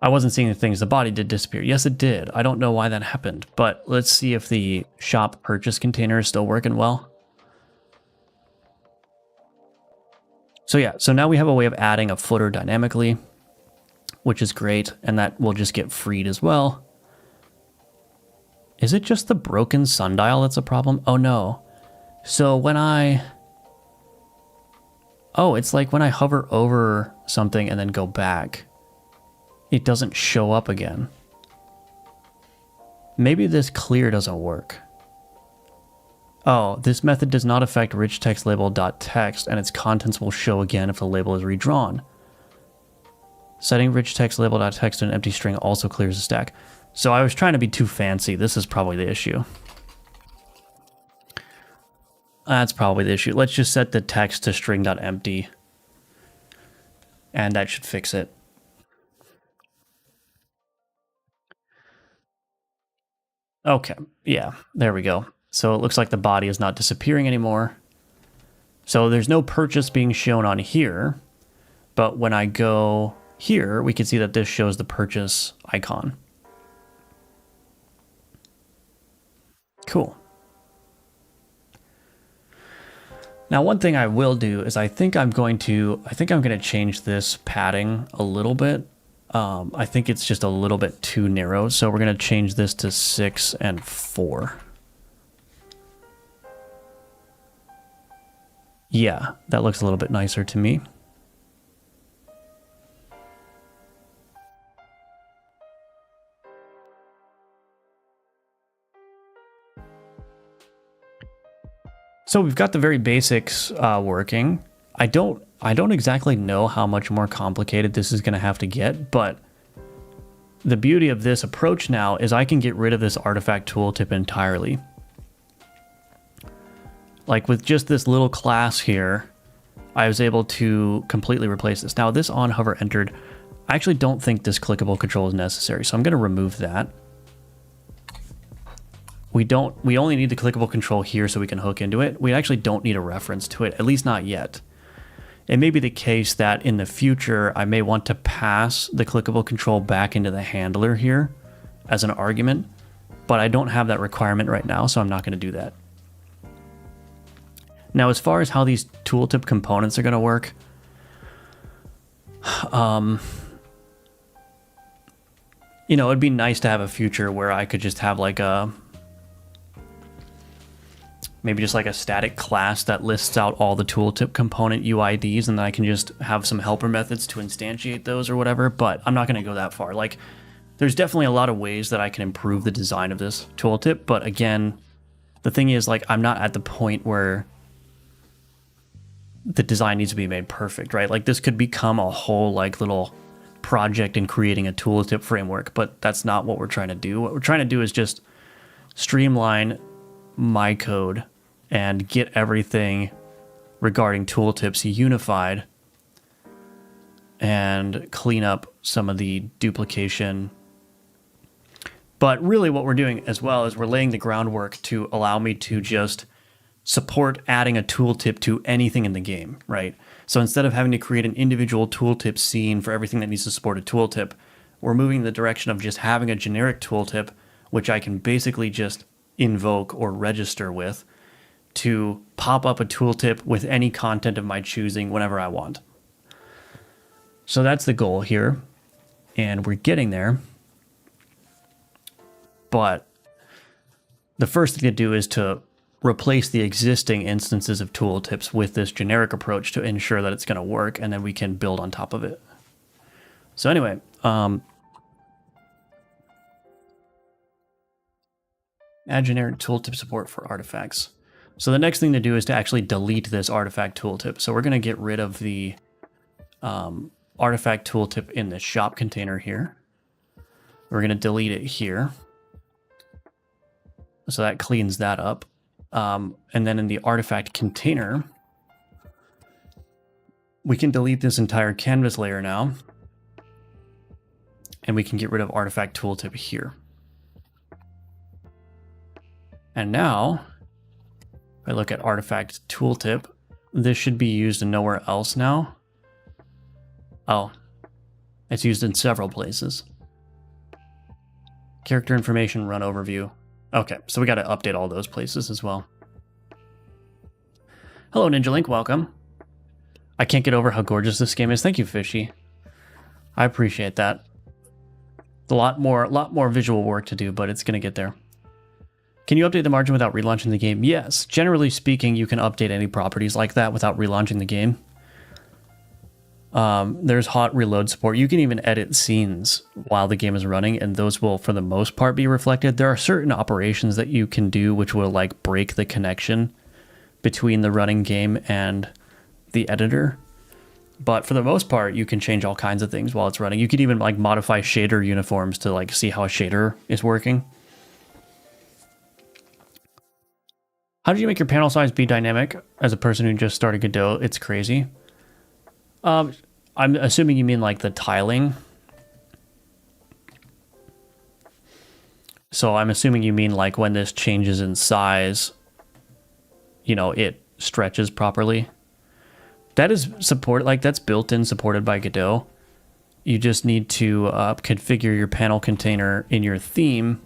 I wasn't seeing the things. The body did disappear. Yes, it did. I don't know why that happened, but let's see if the shop purchase container is still working well. So yeah, so now we have a way of adding a footer dynamically, which is great, and that will just get freed as well. Is it just the broken sundial that's a problem? Oh no. So when it's like when I hover over something and then go back, it doesn't show up again. Maybe this clear doesn't work. Oh, this method does not affect rich text label.text, and its contents will show again if the label is redrawn. Setting rich text label.text to an empty string also clears the stack. So I was trying to be too fancy. This is probably the issue. That's probably the issue. Let's just set the text to string.empty, and that should fix it. Okay, yeah, there we go. So it looks like the body is not disappearing anymore. So there's no purchase being shown on here, but when I go here, we can see that this shows the purchase icon. Cool. Now, one thing I will do is I think I'm going to change this padding a little bit. I think it's just a little bit too narrow, so we're going to change this to 6 and 4. Yeah, that looks a little bit nicer to me. So we've got the very basics working. I don't exactly know how much more complicated this is going to have to get, but the beauty of this approach now is I can get rid of this artifact tooltip entirely. Like with just this little class here, I was able to completely replace this. Now this on hover entered, I actually don't think this clickable control is necessary, so I'm going to remove that. We only need the clickable control here so we can hook into it. We actually don't need a reference to it, at least not yet. It may be the case that in the future, I may want to pass the clickable control back into the handler here as an argument, but I don't have that requirement right now, so I'm not going to do that. Now, as far as how these tooltip components are going to work, you know, it'd be nice to have a future where I could just have like maybe just like a static class that lists out all the tooltip component UIDs, and then I can just have some helper methods to instantiate those or whatever, but I'm not going to go that far. Like, there's definitely a lot of ways that I can improve the design of this tooltip, but again, the thing is, like, I'm not at the point where the design needs to be made perfect, right? Like, this could become a whole, like, little project in creating a tooltip framework, but that's not what we're trying to do. What we're trying to do is just streamline my code and get everything regarding tooltips unified and clean up some of the duplication. But really what we're doing as well is we're laying the groundwork to allow me to just support adding a tooltip to anything in the game, right? So instead of having to create an individual tooltip scene for everything that needs to support a tooltip, we're moving in the direction of just having a generic tooltip, which I can basically just invoke or register with to pop up a tooltip with any content of my choosing whenever I want. So that's the goal here, and we're getting there. But the first thing to do is to replace the existing instances of tooltips with this generic approach to ensure that it's going to work, and then we can build on top of it. So anyway, add generic tooltip support for artifacts. So the next thing to do is to actually delete this artifact tooltip. So we're going to get rid of the artifact tooltip in the shop container here. We're going to delete it here. So that cleans that up. And then in the artifact container, we can delete this entire canvas layer now. And we can get rid of artifact tooltip here. And now, if I look at artifact tooltip, this should be used nowhere else now. Oh, it's used in several places. Character information, run overview. Okay, so we got to update all those places as well. Hello, Ninja Link, welcome. I can't get over how gorgeous this game is. Thank you, Fishy. I appreciate that. A lot more visual work to do, but it's going to get there. Can you update the margin without relaunching the game? Yes. Generally speaking, you can update any properties like that without relaunching the game. There's hot reload support. You can even edit scenes while the game is running, and those will, for the most part, be reflected. There are certain operations that you can do which will, like, break the connection between the running game and the editor. But for the most part, you can change all kinds of things while it's running. You could even, like, modify shader uniforms to, like, see how a shader is working. How did you make your panel size be dynamic? As a person who just started Godot, it's crazy. I'm assuming you mean like the tiling. So I'm assuming you mean like when this changes in size, you know, it stretches properly. That is support, like that's built in, supported by Godot. You just need to configure your panel container in your theme.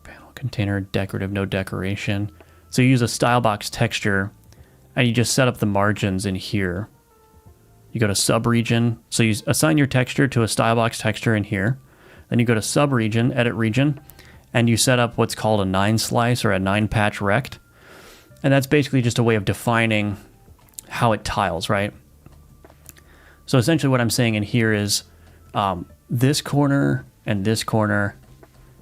Panel container, decorative, no decoration. So you use a style box texture, and you just set up the margins in here. You go to sub-region. So you assign your texture to a style box texture in here. Then you go to sub-region, edit region, and you set up what's called a 9-slice or a 9-patch rect. And that's basically just a way of defining how it tiles, right? So essentially what I'm saying in here is this corner and this corner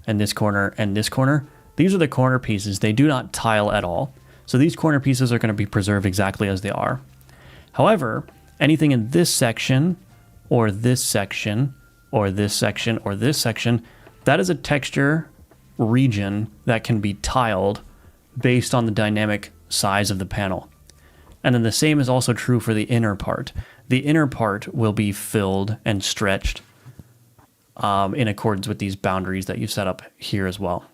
and this corner and this corner. These are the corner pieces. They do not tile at all. So these corner pieces are going to be preserved exactly as they are. However, anything in this section or this section or this section or this section, that is a texture region that can be tiled based on the dynamic size of the panel. And then the same is also true for the inner part. The inner part will be filled and stretched in accordance with these boundaries that you set up here as well.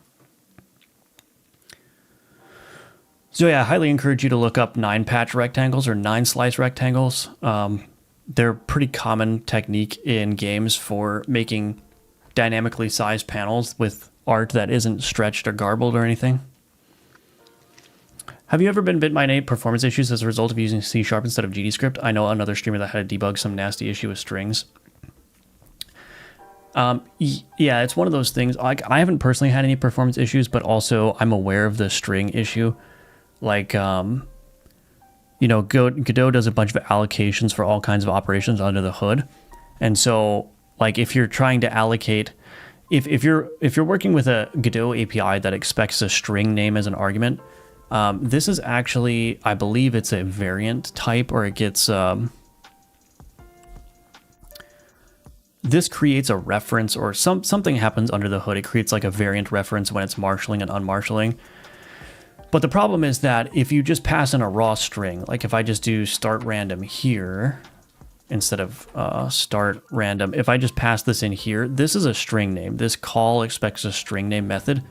So yeah, I highly encourage you to look up 9-patch rectangles or 9-slice rectangles. They're a pretty common technique in games for making dynamically sized panels with art that isn't stretched or garbled or anything. Have you ever been bit by any performance issues as a result of using C# instead of GDScript? I know another streamer that had to debug some nasty issue with strings. Yeah, it's one of those things. Like, I haven't personally had any performance issues, but also I'm aware of the string issue. Like, Godot does a bunch of allocations for all kinds of operations under the hood. And so, like, if you're trying to allocate, if you're working with a Godot API that expects a string name as an argument, this is actually, I believe it's a variant type, or it gets, this creates a reference, or something happens under the hood. It creates like a variant reference when it's marshalling and unmarshalling. But the problem is that if you just pass in a raw string, like if I just do start random here, instead of start random, if I just pass this in here, this is a string name. This call expects a string name method.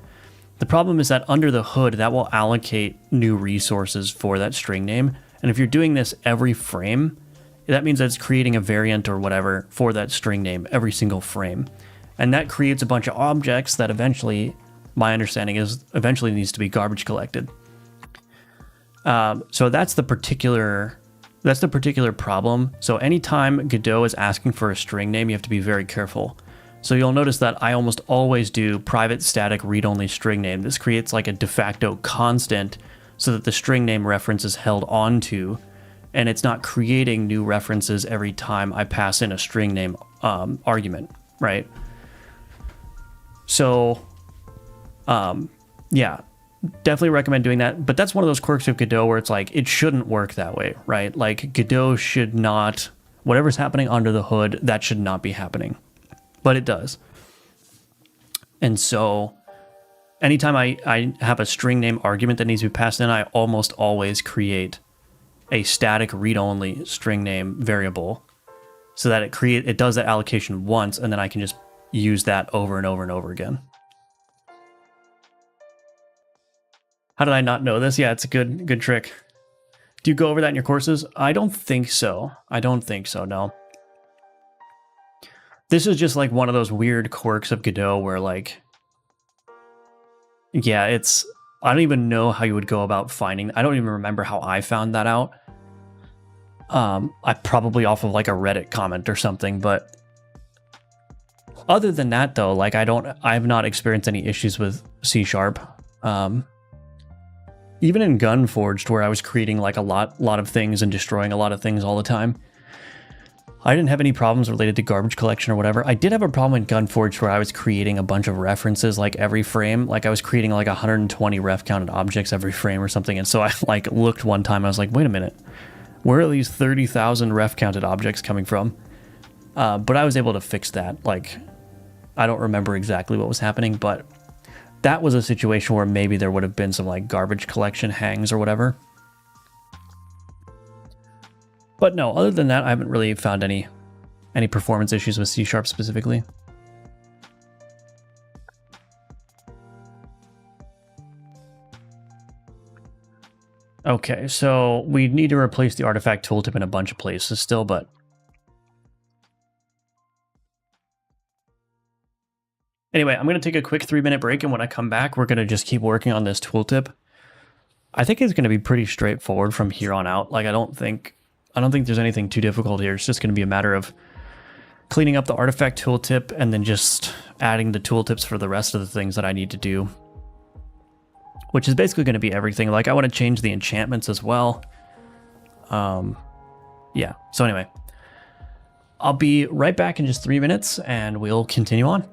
The problem is that under the hood, that will allocate new resources for that string name. And if you're doing this every frame, that means that it's creating a variant or whatever for that string name every single frame. And that creates a bunch of objects that eventually, my understanding is, eventually needs to be garbage collected. So that's the particular problem. So anytime Godot is asking for a string name, you have to be very careful. So you'll notice that I almost always do private static read-only string name. This creates like a de facto constant so that the string name reference is held onto, and it's not creating new references every time I pass in a string name argument, right? So, yeah, definitely recommend doing that. But that's one of those quirks of Godot where it's like, it shouldn't work that way, right? Like, Godot should not, whatever's happening under the hood, that should not be happening. But it does. And so anytime I have a string name argument that needs to be passed in, I almost always create a static read-only string name variable so that it does that allocation once, and then I can just use that over and over and over again. How did I not know this? Yeah, it's a good trick. Do you go over that in your courses? I don't think so. No. This is just like one of those weird quirks of Godot where, like, yeah, I don't even know how you would go about finding. I don't even remember how I found that out. I probably off of like a Reddit comment or something, but other than that though, like I've not experienced any issues with C#. Even in Gunforged, where I was creating like a lot of things and destroying a lot of things all the time, I didn't have any problems related to garbage collection or whatever. I did have a problem in Gunforged where I was creating a bunch of references like every frame. Like I was creating like 120 ref counted objects every frame or something. And so I like looked one time, I was like, wait a minute, where are these 30,000 ref counted objects coming from? But I was able to fix that. Like, I don't remember exactly what was happening, but that was a situation where maybe there would have been some like garbage collection hangs or whatever. But no, other than that, I haven't really found any performance issues with C# specifically. Okay, so we need to replace the artifact tooltip in a bunch of places still, but anyway, I'm going to take a quick 3-minute break, and when I come back, we're going to just keep working on this tooltip. I think it's going to be pretty straightforward from here on out. Like, I don't think there's anything too difficult here. It's just going to be a matter of cleaning up the artifact tooltip and then just adding the tooltips for the rest of the things that I need to do, which is basically going to be everything. Like, I want to change the enchantments as well. Yeah, so anyway, I'll be right back in just 3 minutes and we'll continue on.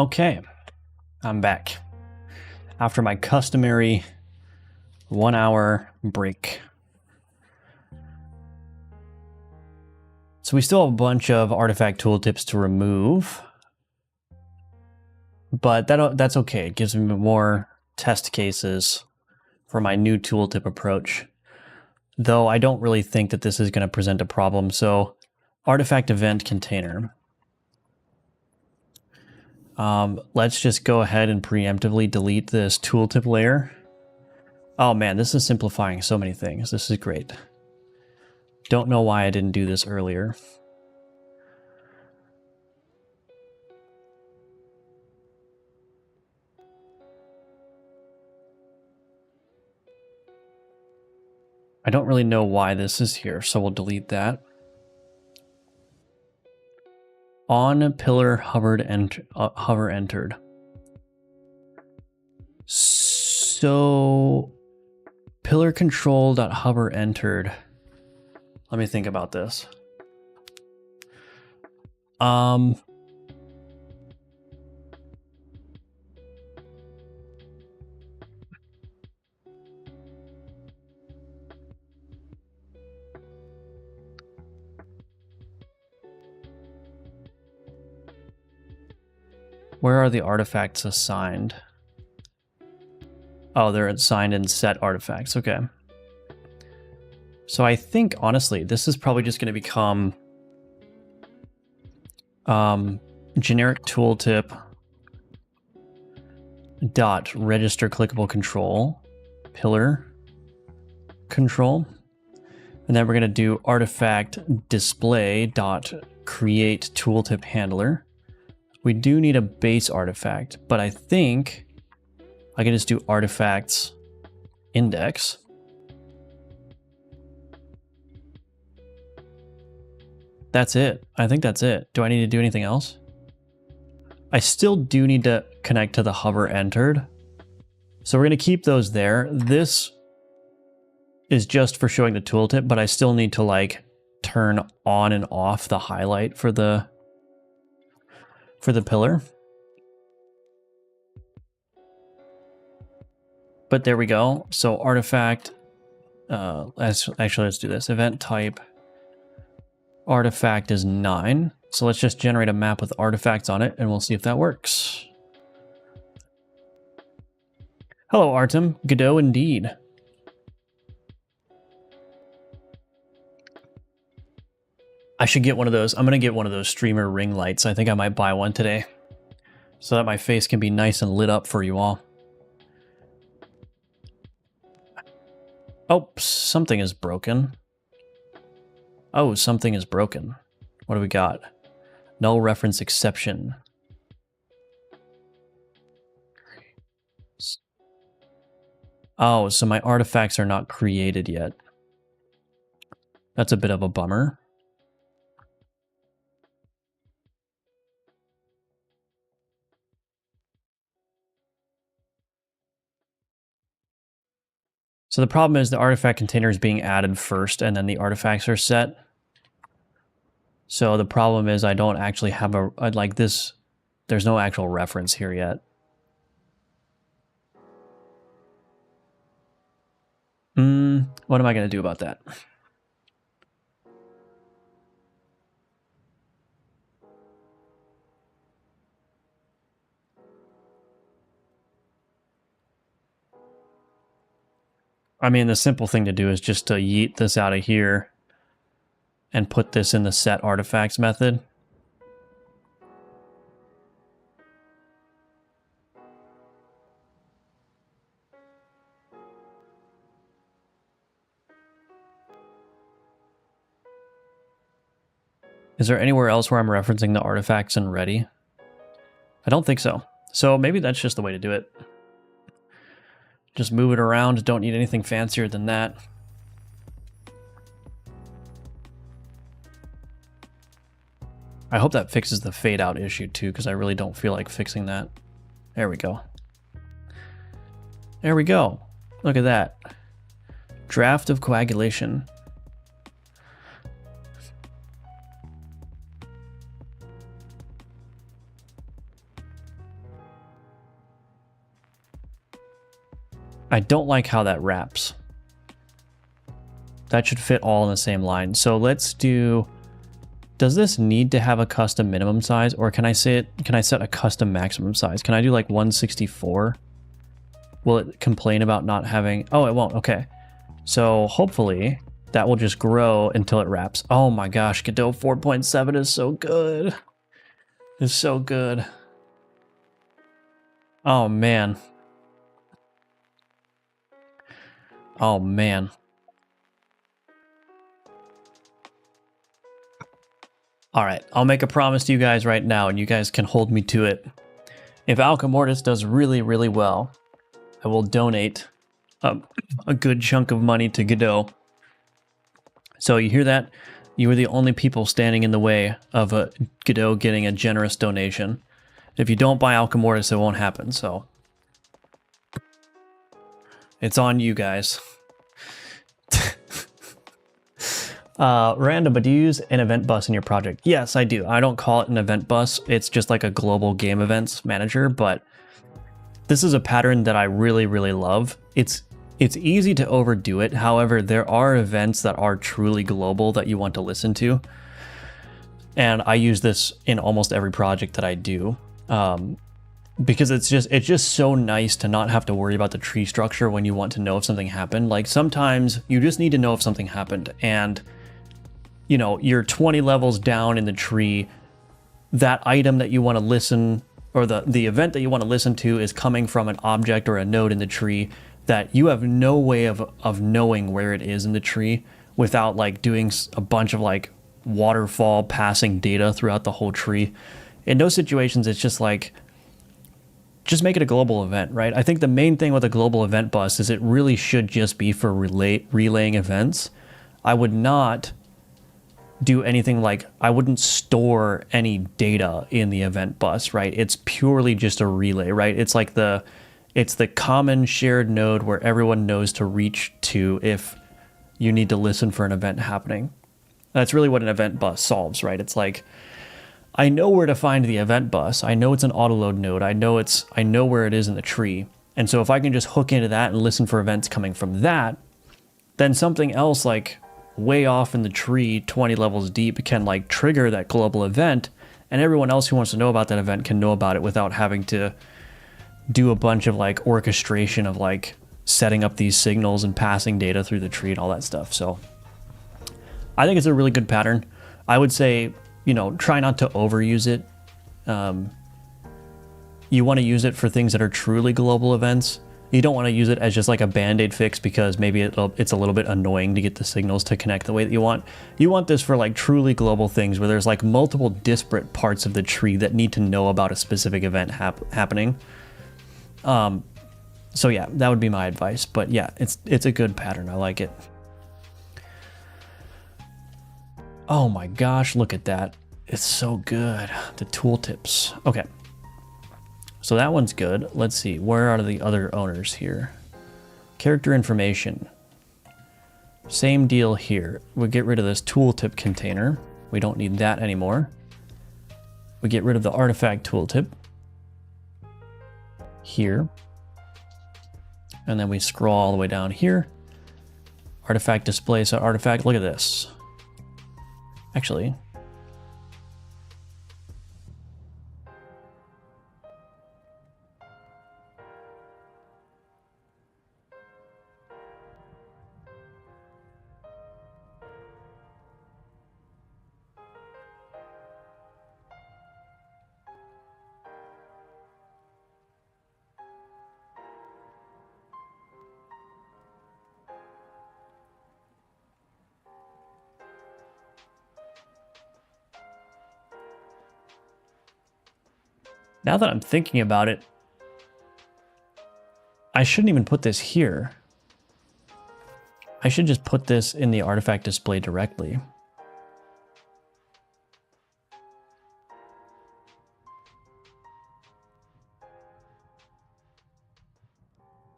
Okay, I'm back after my customary 1 hour break. So we still have a bunch of artifact tooltips to remove, but that's okay. It gives me more test cases for my new tooltip approach, though I don't really think that this is going to present a problem. So artifact event container. Let's just go ahead and preemptively delete this tooltip layer. Oh man, this is simplifying so many things. This is great. Don't know why I didn't do this earlier. I don't really know why this is here, so we'll delete that. On pillar hover entered. So pillar control.hover entered. Let me think about this. Where are the artifacts assigned? Oh, they're assigned in set artifacts. Okay. So I think, honestly, this is probably just going to become generic tooltip dot register clickable control pillar control. And then we're going to do artifact display dot create tooltip handler. We do need a base artifact, but I think I can just do artifacts index. That's it. I think that's it. Do I need to do anything else? I still do need to connect to the hover entered. So we're going to keep those there. This is just for showing the tooltip, but I still need to like turn on and off the highlight for the pillar. But there we go. So artifact, actually let's do this. Event type artifact is 9. So let's just generate a map with artifacts on it and we'll see if that works. Hello Artem, Godot indeed. I should get one of those. I'm going to get one of those streamer ring lights. I think I might buy one today so that my face can be nice and lit up for you all. Oh, something is broken. Oh, something is broken. What do we got? Null reference exception. Oh, so my artifacts are not created yet. That's a bit of a bummer. So the problem is the artifact container is being added first and then the artifacts are set. So the problem is I don't actually have a like this, there's no actual reference here yet. What am I going to do about that? I mean, the simple thing to do is just to yeet this out of here and put this in the set artifacts method. Is there anywhere else where I'm referencing the artifacts in ready? I don't think so. So maybe that's just the way to do it. Just move it around, don't need anything fancier than that. I hope that fixes the fade out issue too, because I really don't feel like fixing that. There we go. There we go. Look at that. Draft of coagulation. I don't like how that wraps. That should fit all in the same line. So let's do, does this need to have a custom minimum size, or can I set a custom maximum size? Can I do like 164? Will it complain about not having, oh, it won't, okay. So hopefully that will just grow until it wraps. Oh my gosh, Godot 4.7 is so good. It's so good. Oh man. Oh man. All right, I'll make a promise to you guys right now, and you guys can hold me to it. If Alchemortis does really, really well, I will donate a good chunk of money to Godot. So you hear that? You are the only people standing in the way of Godot getting a generous donation. If you don't buy Alchemortis, it won't happen, so it's on you guys. Random, but do you use an event bus in your project? Yes, I do. I don't call it an event bus. It's just like a global game events manager, but this is a pattern that I really, really love. It's easy to overdo it. However, there are events that are truly global that you want to listen to. And I use this in almost every project that I do. Because it's just so nice to not have to worry about the tree structure when you want to know if something happened. Like sometimes you just need to know if something happened, and you know, you're 20 levels down in the tree, that item that you want to listen, or the event that you want to listen to is coming from an object or a node in the tree that you have no way of knowing where it is in the tree without like doing a bunch of like waterfall passing data throughout the whole tree. In those situations, it's just like, just make it a global event, right? I think the main thing with a global event bus is it really should just be for relaying events. I would not do anything like, I wouldn't store any data in the event bus, right? It's purely just a relay, right? It's like it's the common shared node where everyone knows to reach to if you need to listen for an event happening. That's really what an event bus solves, right? It's like, I know where to find the event bus. I know it's an autoload node. I know where it is in the tree. And so if I can just hook into that and listen for events coming from that, then something else like way off in the tree, 20 levels deep, can like trigger that global event, and everyone else who wants to know about that event can know about it without having to do a bunch of like orchestration of like setting up these signals and passing data through the tree and all that stuff. So I think it's a really good pattern. I would say, you know, try not to overuse it. You want to use it for things that are truly global events. You don't want to use it as just like a band-aid fix because maybe it's a little bit annoying to get the signals to connect the way that you want. You want this for like truly global things where there's like multiple disparate parts of the tree that need to know about a specific event happening. So yeah, that would be my advice. But yeah, it's a good pattern. I like it. Oh my gosh, look at that. It's so good. The tooltips. Okay. So that one's good. Let's see. Where are the other owners here? Character information. Same deal here. We get rid of this tooltip container. We don't need that anymore. We get rid of the artifact tooltip here. And then we scroll all the way down here. Artifact display. So artifact, look at this. Actually, now that I'm thinking about it, I shouldn't even put this here. I should just put this in the artifact display directly.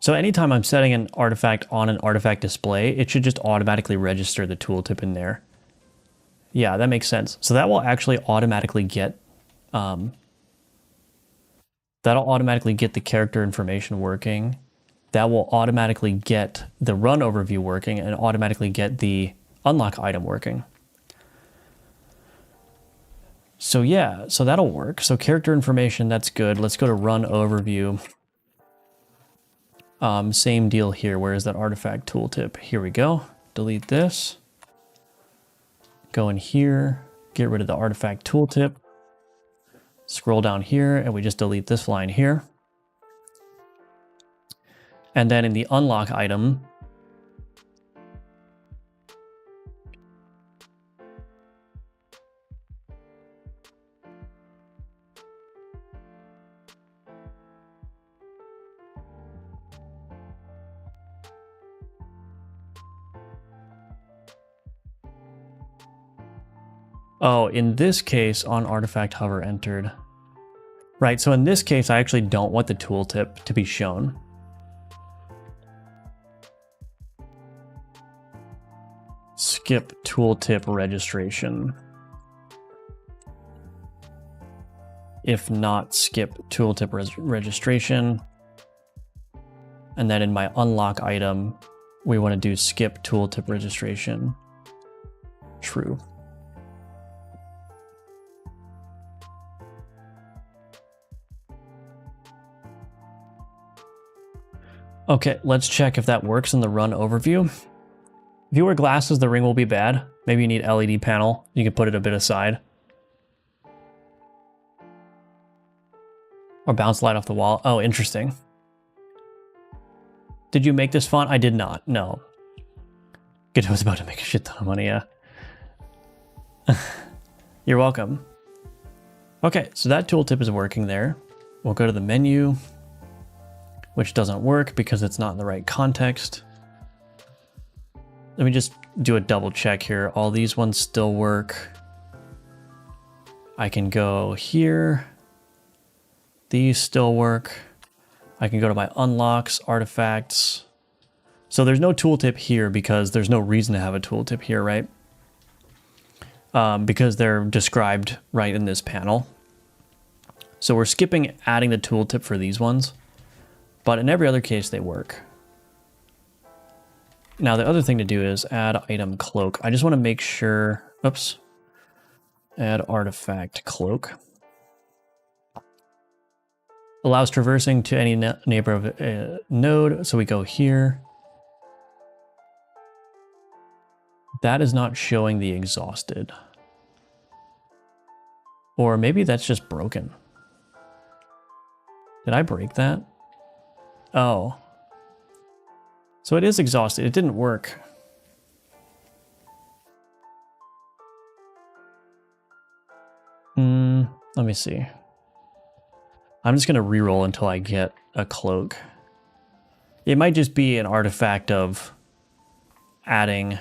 So anytime I'm setting an artifact on an artifact display, it should just automatically register the tooltip in there. Yeah, that makes sense. So that will actually automatically get that'll automatically get the character information working. that will automatically get the run overview working and automatically get the unlock item working. So yeah, so that'll work. So character information, that's good. Let's go to run overview. Same deal here. Where is that artifact tooltip? Here we go. Delete this. Go in here, get rid of the artifact tooltip. Scroll down here and we just delete this line here. And then in the unlock item, oh, in this case, on artifact hover entered. Right, so in this case, I actually don't want the tooltip to be shown. Skip tooltip registration. If not, skip tooltip registration. And then in my unlock item, we want to do skip tooltip registration. True. Okay, let's check if that works in the run overview. If you wear glasses, the ring will be bad. Maybe you need LED panel. You can put it a bit aside. Or bounce light off the wall. Oh, interesting. Did you make this font? I did not, no. Godot was about to make a shit ton of money, yeah. You're welcome. Okay, so that tooltip is working there. We'll go to the menu, which doesn't work because it's not in the right context. Let me just do a double check here. All these ones still work. I can go here. These still work. I can go to my unlocks, artifacts. So there's no tooltip here because there's no reason to have a tooltip here, right? Because they're described right in this panel. So we're skipping adding the tooltip for these ones, but in every other case they work. Now the other thing to do is add item cloak. I just want to make sure, oops, add artifact cloak. Allows traversing to any neighbor of a node. So we go here. That is not showing the exhausted. Or maybe that's just broken. Did I break that? Oh. So it is exhausted. It didn't work. Let me see. I'm just going to reroll until I get a cloak. It might just be an artifact of adding.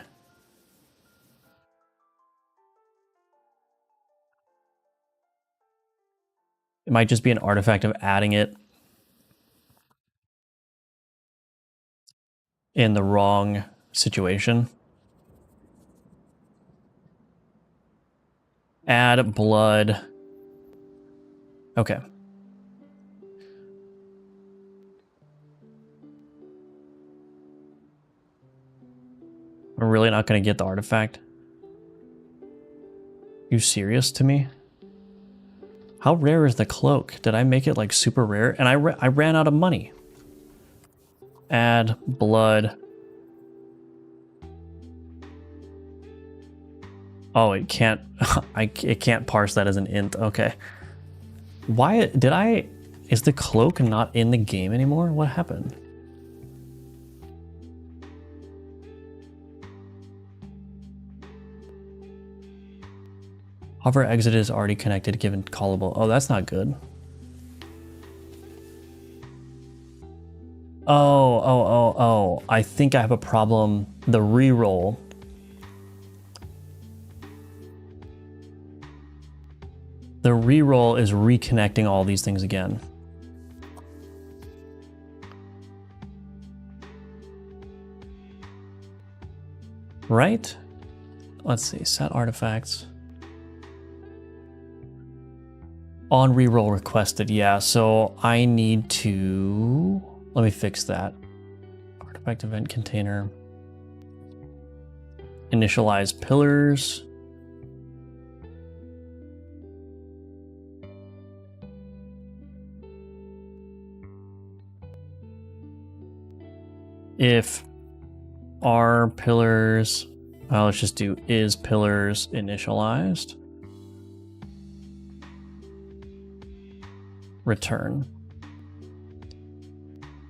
It might just be an artifact of adding it in the wrong situation. Add blood. Okay. I'm really not going to get the artifact. You serious to me? How rare is the cloak? Did I make it like super rare? And I ran out of money. Add blood. Oh, it can't. It can't parse that as an int. Okay. Why did I? Is the cloak not in the game anymore? What happened? Hover exit is already connected given callable. Oh, that's not good. Oh. I think I have a problem. The reroll. The reroll is reconnecting all these things again. Right? Let's see, set artifacts. On reroll requested, yeah, so I need to, let me fix that. Go back to event container. Initialize pillars. If our pillars, let's just do is pillars initialized. Return.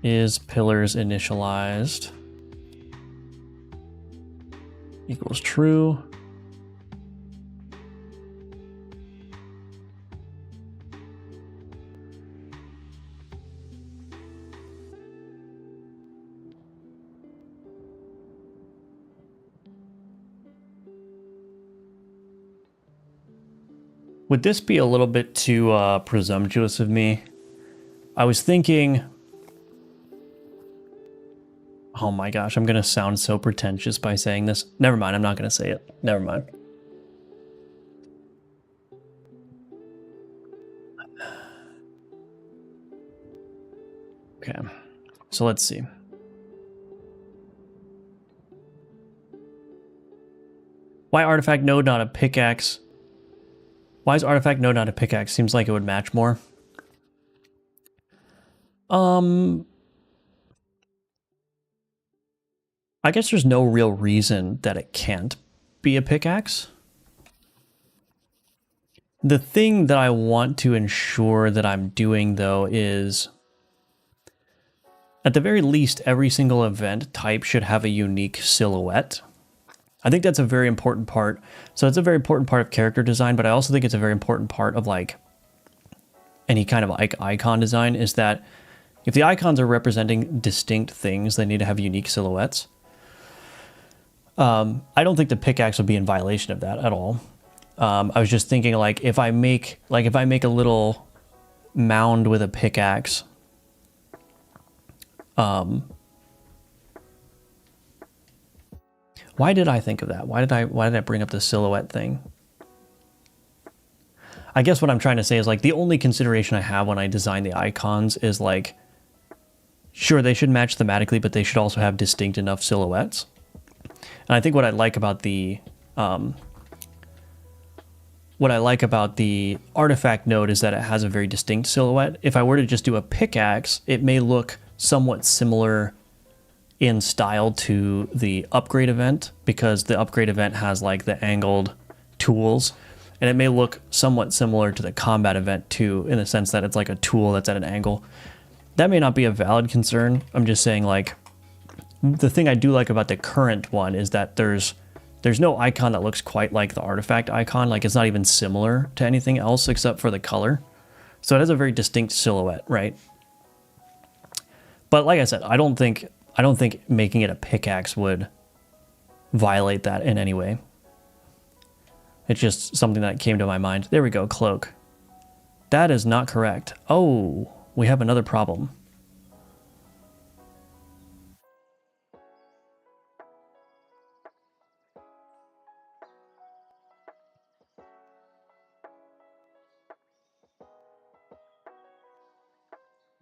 Is pillars initialized equals true. Would this be a little bit too presumptuous of me? I was thinking, oh my gosh, I'm gonna sound so pretentious by saying this. Never mind, I'm not gonna say it. Never mind. Okay, so let's see. Why artifact node not a pickaxe? Why is artifact node not a pickaxe? Seems like it would match more. I guess there's no real reason that it can't be a pickaxe. The thing that I want to ensure that I'm doing, though, is at the very least, every single event type should have a unique silhouette. I think that's a very important part. So it's a very important part of character design, but I also think it's a very important part of like any kind of like icon design, is that if the icons are representing distinct things, they need to have unique silhouettes. I don't think the pickaxe would be in violation of that at all. I was just thinking, like, if I make a little mound with a pickaxe, why did I think of that? Why did I bring up the silhouette thing? I guess what I'm trying to say is, like, the only consideration I have when I design the icons is, like, sure, they should match thematically, but they should also have distinct enough silhouettes. And I think what I like about the artifact node is that it has a very distinct silhouette. If I were to just do a pickaxe, it may look somewhat similar in style to the upgrade event, because the upgrade event has like the angled tools, and it may look somewhat similar to the combat event too, in the sense that it's like a tool that's at an angle. That may not be a valid concern. I'm just saying, like, the thing I do like about the current one is that there's no icon that looks quite like the artifact icon. Like, it's not even similar to anything else except for the color. So it has a very distinct silhouette, right? But like I said, I don't think making it a pickaxe would violate that in any way. It's just something that came to my mind. There we go, cloak. That is not correct. Oh, we have another problem.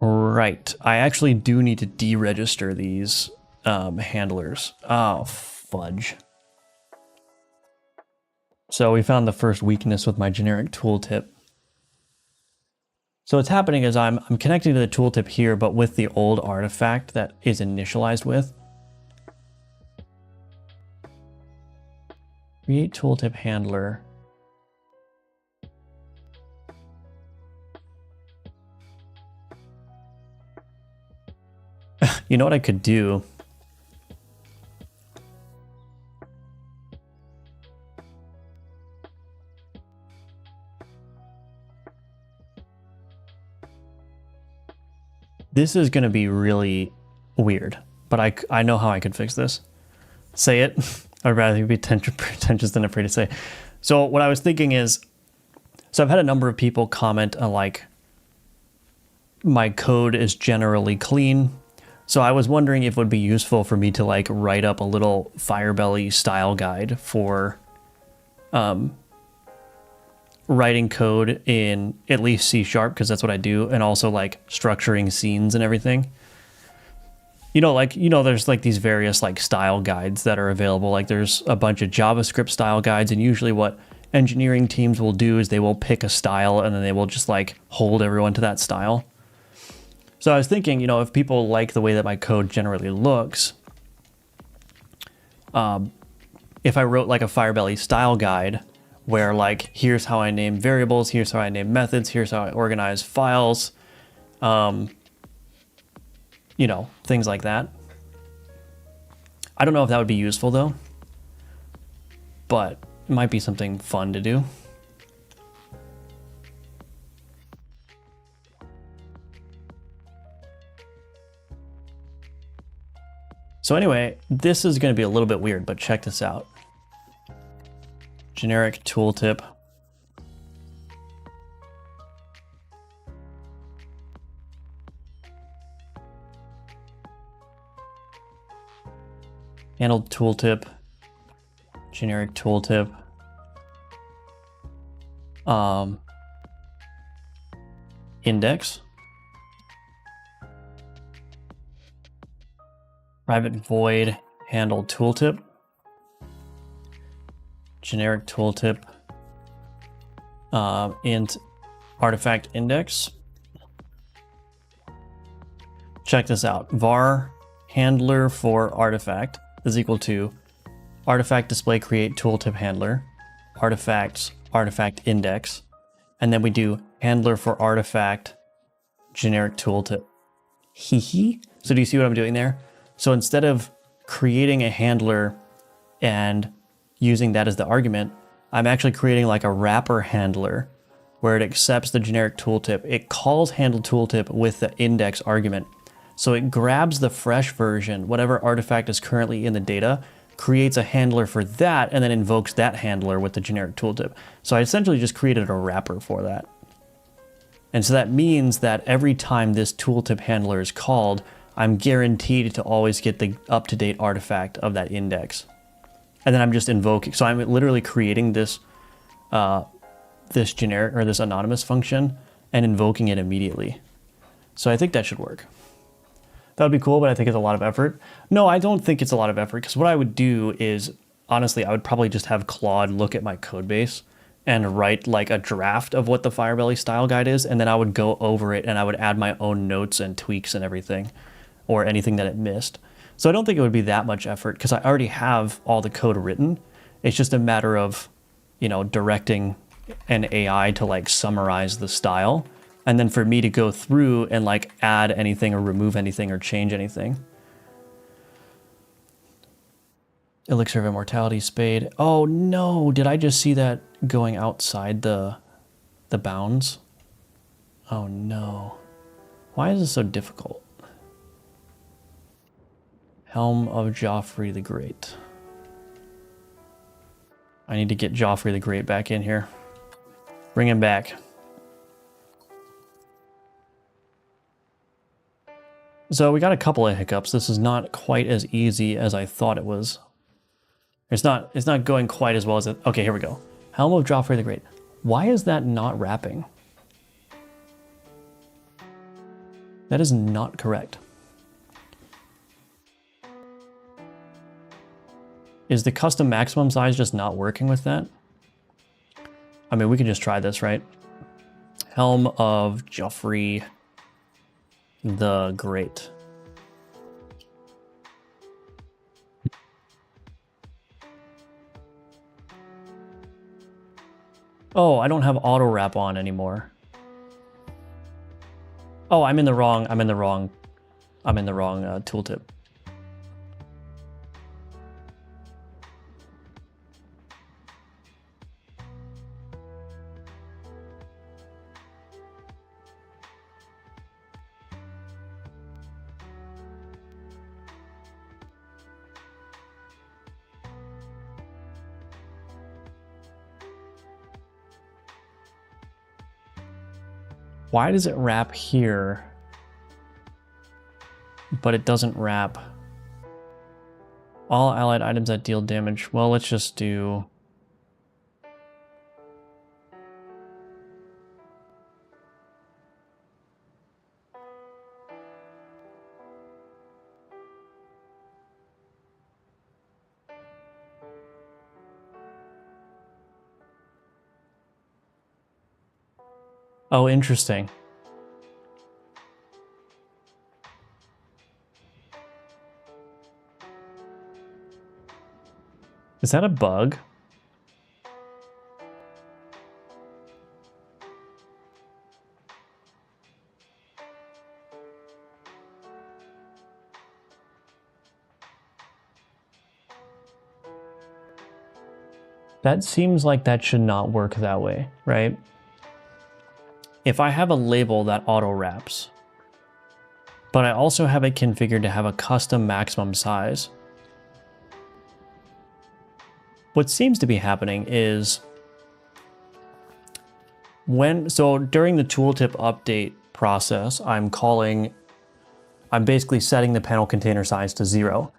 Right, I actually do need to deregister these handlers. Oh, fudge. So we found the first weakness with my generic tooltip. So what's happening is I'm connecting to the tooltip here, but with the old artifact that is initialized with. Create tooltip handler. You know what I could do? This is going to be really weird, but I know how I could fix this. Say it. I'd rather be pretentious than afraid to say. So what I was thinking is, so I've had a number of people comment on, like, my code is generally clean. So I was wondering if it would be useful for me to, like, write up a little Firebelly style guide for writing code in at least C#, because that's what I do, and also like structuring scenes and everything. there's like these various like style guides that are available. Like there's a bunch of JavaScript style guides, and usually what engineering teams will do is they will pick a style and then they will just like hold everyone to that style. So I was thinking, if people like the way that my code generally looks, if I wrote like a Firebelly style guide where like, here's how I name variables, here's how I name methods, here's how I organize files, things like that. I don't know if that would be useful though, but it might be something fun to do. So anyway, this is going to be a little bit weird, but check this out. Generic tooltip. Handled tooltip. Generic tooltip. Index. Private void handle tooltip. Generic tooltip. Int artifact index. Check this out. Var handler for artifact is equal to artifact display create tooltip handler, artifacts artifact index, and then we do handler for artifact generic tooltip. So do you see what I'm doing there? So instead of creating a handler and using that as the argument, I'm actually creating like a wrapper handler where it accepts the generic tooltip. It calls handle tooltip with the index argument. So it grabs the fresh version, whatever artifact is currently in the data, creates a handler for that, and then invokes that handler with the generic tooltip. So I essentially just created a wrapper for that. And so that means that every time this tooltip handler is called, I'm guaranteed to always get the up-to-date artifact of that index. And then I'm just invoking, so I'm literally creating this this generic or this anonymous function and invoking it immediately. So I think that should work. That would be cool, but I think it's a lot of effort. No, I don't think it's a lot of effort, because what I would do is, honestly, I would probably just have Claude look at my code base and write like a draft of what the Firebelly style guide is, and then I would go over it and I would add my own notes and tweaks and everything, or anything that it missed. So I don't think it would be that much effort, because I already have all the code written. It's just a matter of, directing an AI to like summarize the style, and then for me to go through and like add anything or remove anything or change anything. Elixir of Immortality Spade. Oh no, did I just see that going outside the bounds? Oh no. Why is this so difficult? Helm of Joffrey the Great. I need to get Joffrey the Great back in here. Bring him back. So we got a couple of hiccups. This is not quite as easy as I thought it was. It's not going quite as well as it. Okay, here we go. Helm of Joffrey the Great. Why is that not wrapping? That is not correct. Is the custom maximum size just not working with that? I mean, we can just try this, right? Helm of Joffrey the Great. Oh, I don't have auto wrap on anymore. Oh, I'm in the wrong tooltip. Why does it wrap here, but it doesn't wrap all allied items that deal damage? Well, let's just do... Oh, interesting. Is that a bug? That seems like that should not work that way, right? If I have a label that auto wraps, but I also have it configured to have a custom maximum size, what seems to be happening is during the tooltip update process, I'm basically setting the panel container size to 0.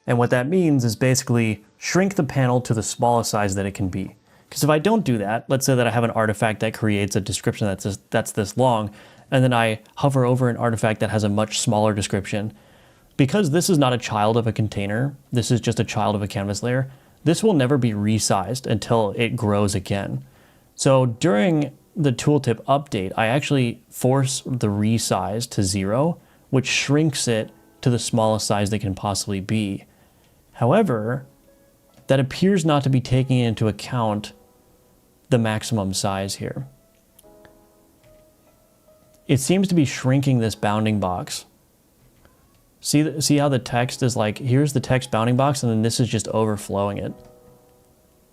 And what that means is basically shrink the panel to the smallest size that it can be. Because if I don't do that, let's say that I have an artifact that creates a description that's this long, and then I hover over an artifact that has a much smaller description. Because this is not a child of a container, this is just a child of a canvas layer, this will never be resized until it grows again. So during the tooltip update, I actually force the resize to 0, which shrinks it to the smallest size that can possibly be. However, that appears not to be taking into account the maximum size here. It seems to be shrinking this bounding box. See how the text is like, here's the text bounding box, and then this is just overflowing it.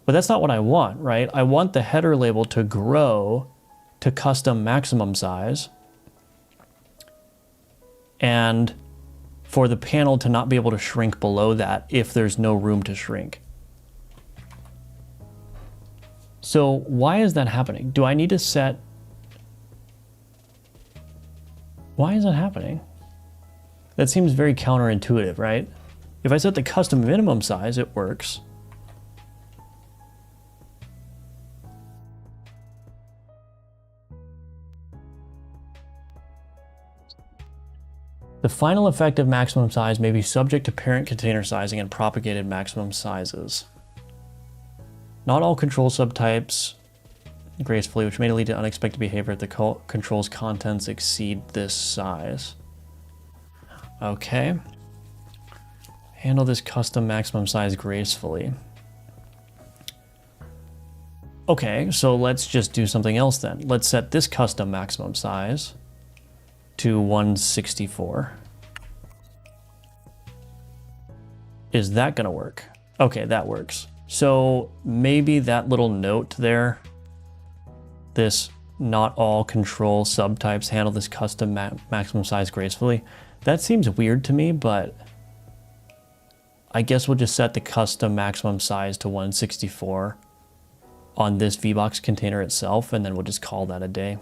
But that's not what I want, right? I want the header label to grow to custom maximum size, and for the panel to not be able to shrink below that if there's no room to shrink. So why is that happening? Do I need to set... Why is that happening? That seems very counterintuitive, right? If I set the custom minimum size, it works. The final effective maximum size may be subject to parent container sizing and propagated maximum sizes. Not all control subtypes gracefully, which may lead to unexpected behavior if the control's contents exceed this size. Okay. Handle this custom maximum size gracefully. Okay, so let's just do something else then. Let's set this custom maximum size to 164. Is that gonna work? Okay, that works. So maybe that little note there, this not all control subtypes handle this custom maximum size gracefully, that seems weird to me, but I guess we'll just set the custom maximum size to 164 on this VBox container itself, and then we'll just call that a day.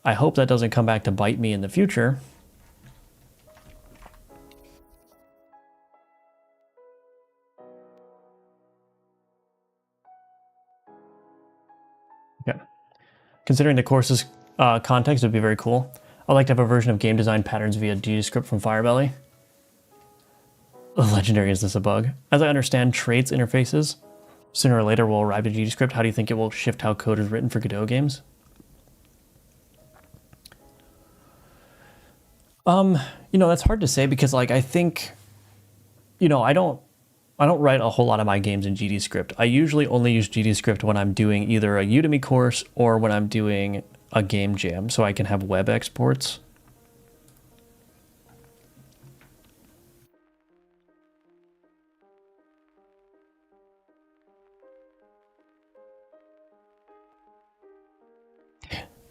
I hope that doesn't come back to bite me in the future. Okay. Considering the course's context, it would be very cool. I'd like to have a version of game design patterns via GDScript from Firebelly. Legendary, is this a bug? As I understand, traits interfaces sooner or later will arrive to GDScript. How do you think it will shift how code is written for Godot games? You know, that's hard to say because, like, I think, you know, I don't write a whole lot of my games in GDScript. I usually only use GDScript when I'm doing either a Udemy course or when I'm doing a game jam, so I can have web exports.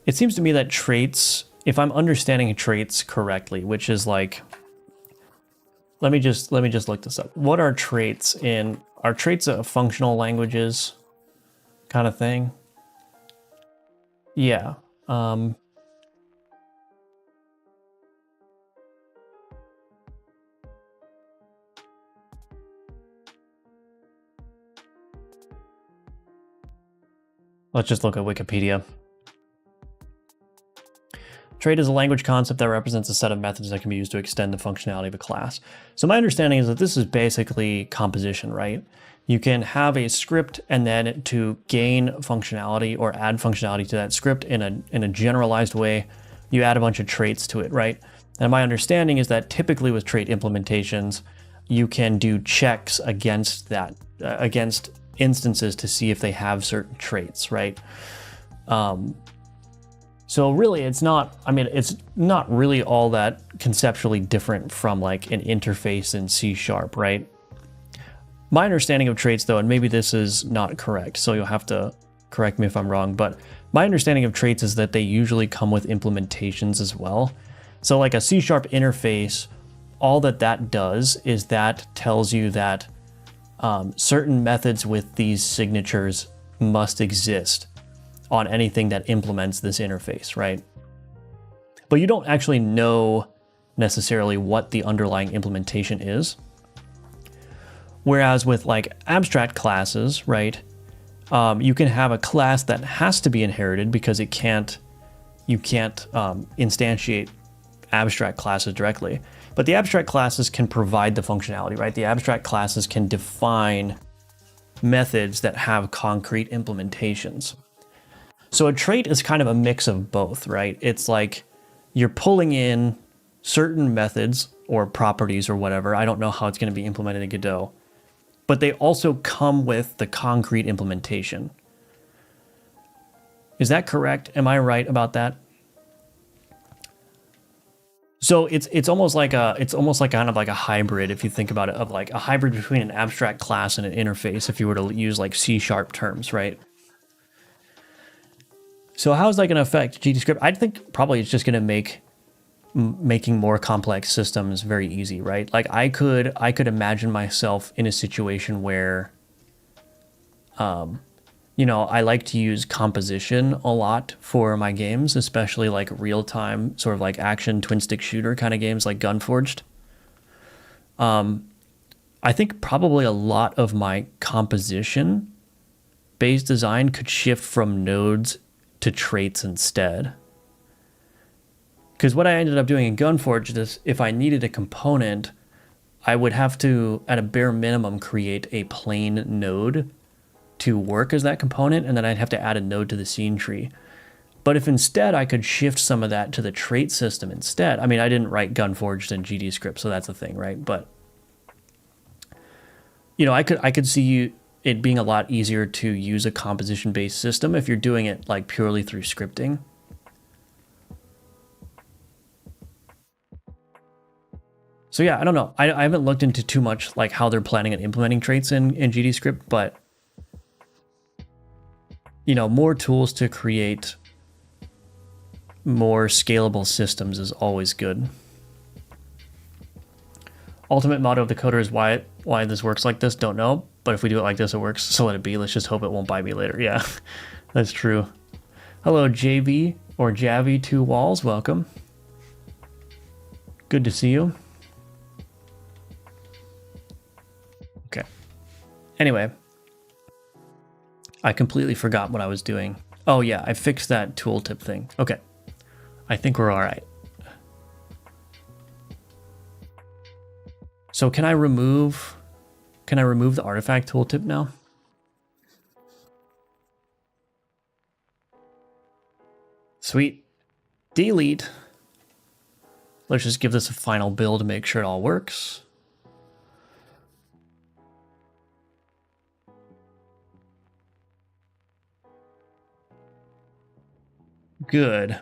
It seems to me that traits, if I'm understanding traits correctly, which is like, let me just look this up. What are traits in, are traits of functional languages kind of thing? Yeah. Let's just look at Wikipedia. Trait is a language concept that represents a set of methods that can be used to extend the functionality of a class. So my understanding is that this is basically composition, right? You can have a script, and then to gain functionality or add functionality to that script in a generalized way, you add a bunch of traits to it, right? And my understanding is that typically with trait implementations, you can do checks against that, against instances to see if they have certain traits, right? So really it's not really all that conceptually different from like an interface in C#, right? My understanding of traits though, and maybe this is not correct, so you'll have to correct me if I'm wrong, but my understanding of traits is that they usually come with implementations as well. So like a C# interface, all that does is that tells you that certain methods with these signatures must exist on anything that implements this interface, right? But you don't actually know necessarily what the underlying implementation is. Whereas with like abstract classes, right, you can have a class that has to be inherited because you can't instantiate abstract classes directly. But the abstract classes can provide the functionality, right? The abstract classes can define methods that have concrete implementations. So a trait is kind of a mix of both, right? It's like you're pulling in certain methods or properties or whatever. I don't know how it's going to be implemented in Godot, but they also come with the concrete implementation. Is that correct? Am I right about that? So it's almost like kind of like a hybrid, if you think about it, of like a hybrid between an abstract class and an interface, if you were to use like C# terms, right? So how is that going to affect GDScript? I think probably it's just going to make making more complex systems very easy, right? Like I could imagine myself in a situation where, I like to use composition a lot for my games, especially like real-time sort of like action twin stick shooter kind of games like Gunforged. I think probably a lot of my composition based design could shift from nodes to traits instead. Because what I ended up doing in Gunforged is if I needed a component, I would have to, at a bare minimum, create a plain node to work as that component, and then I'd have to add a node to the scene tree. But if instead I could shift some of that to the trait system instead, I mean, I didn't write Gunforged in GDScript, so that's the thing, right? But, I could see it being a lot easier to use a composition-based system if you're doing it like purely through scripting. So yeah, I don't know. I haven't looked into too much like how they're planning on implementing traits in GDScript, but more tools to create more scalable systems is always good. Ultimate motto of the coder is why this works like this, don't know. But if we do it like this, it works. So let it be. Let's just hope it won't bite me later. Yeah, that's true. Hello, JV or Javi 2 Walls. Welcome. Good to see you. Okay. Anyway, I completely forgot what I was doing. Oh yeah, I fixed that tooltip thing. Okay. I think we're all right. So can I remove the artifact tooltip now? Sweet. Delete. Let's just give this a final build to make sure it all works. Good.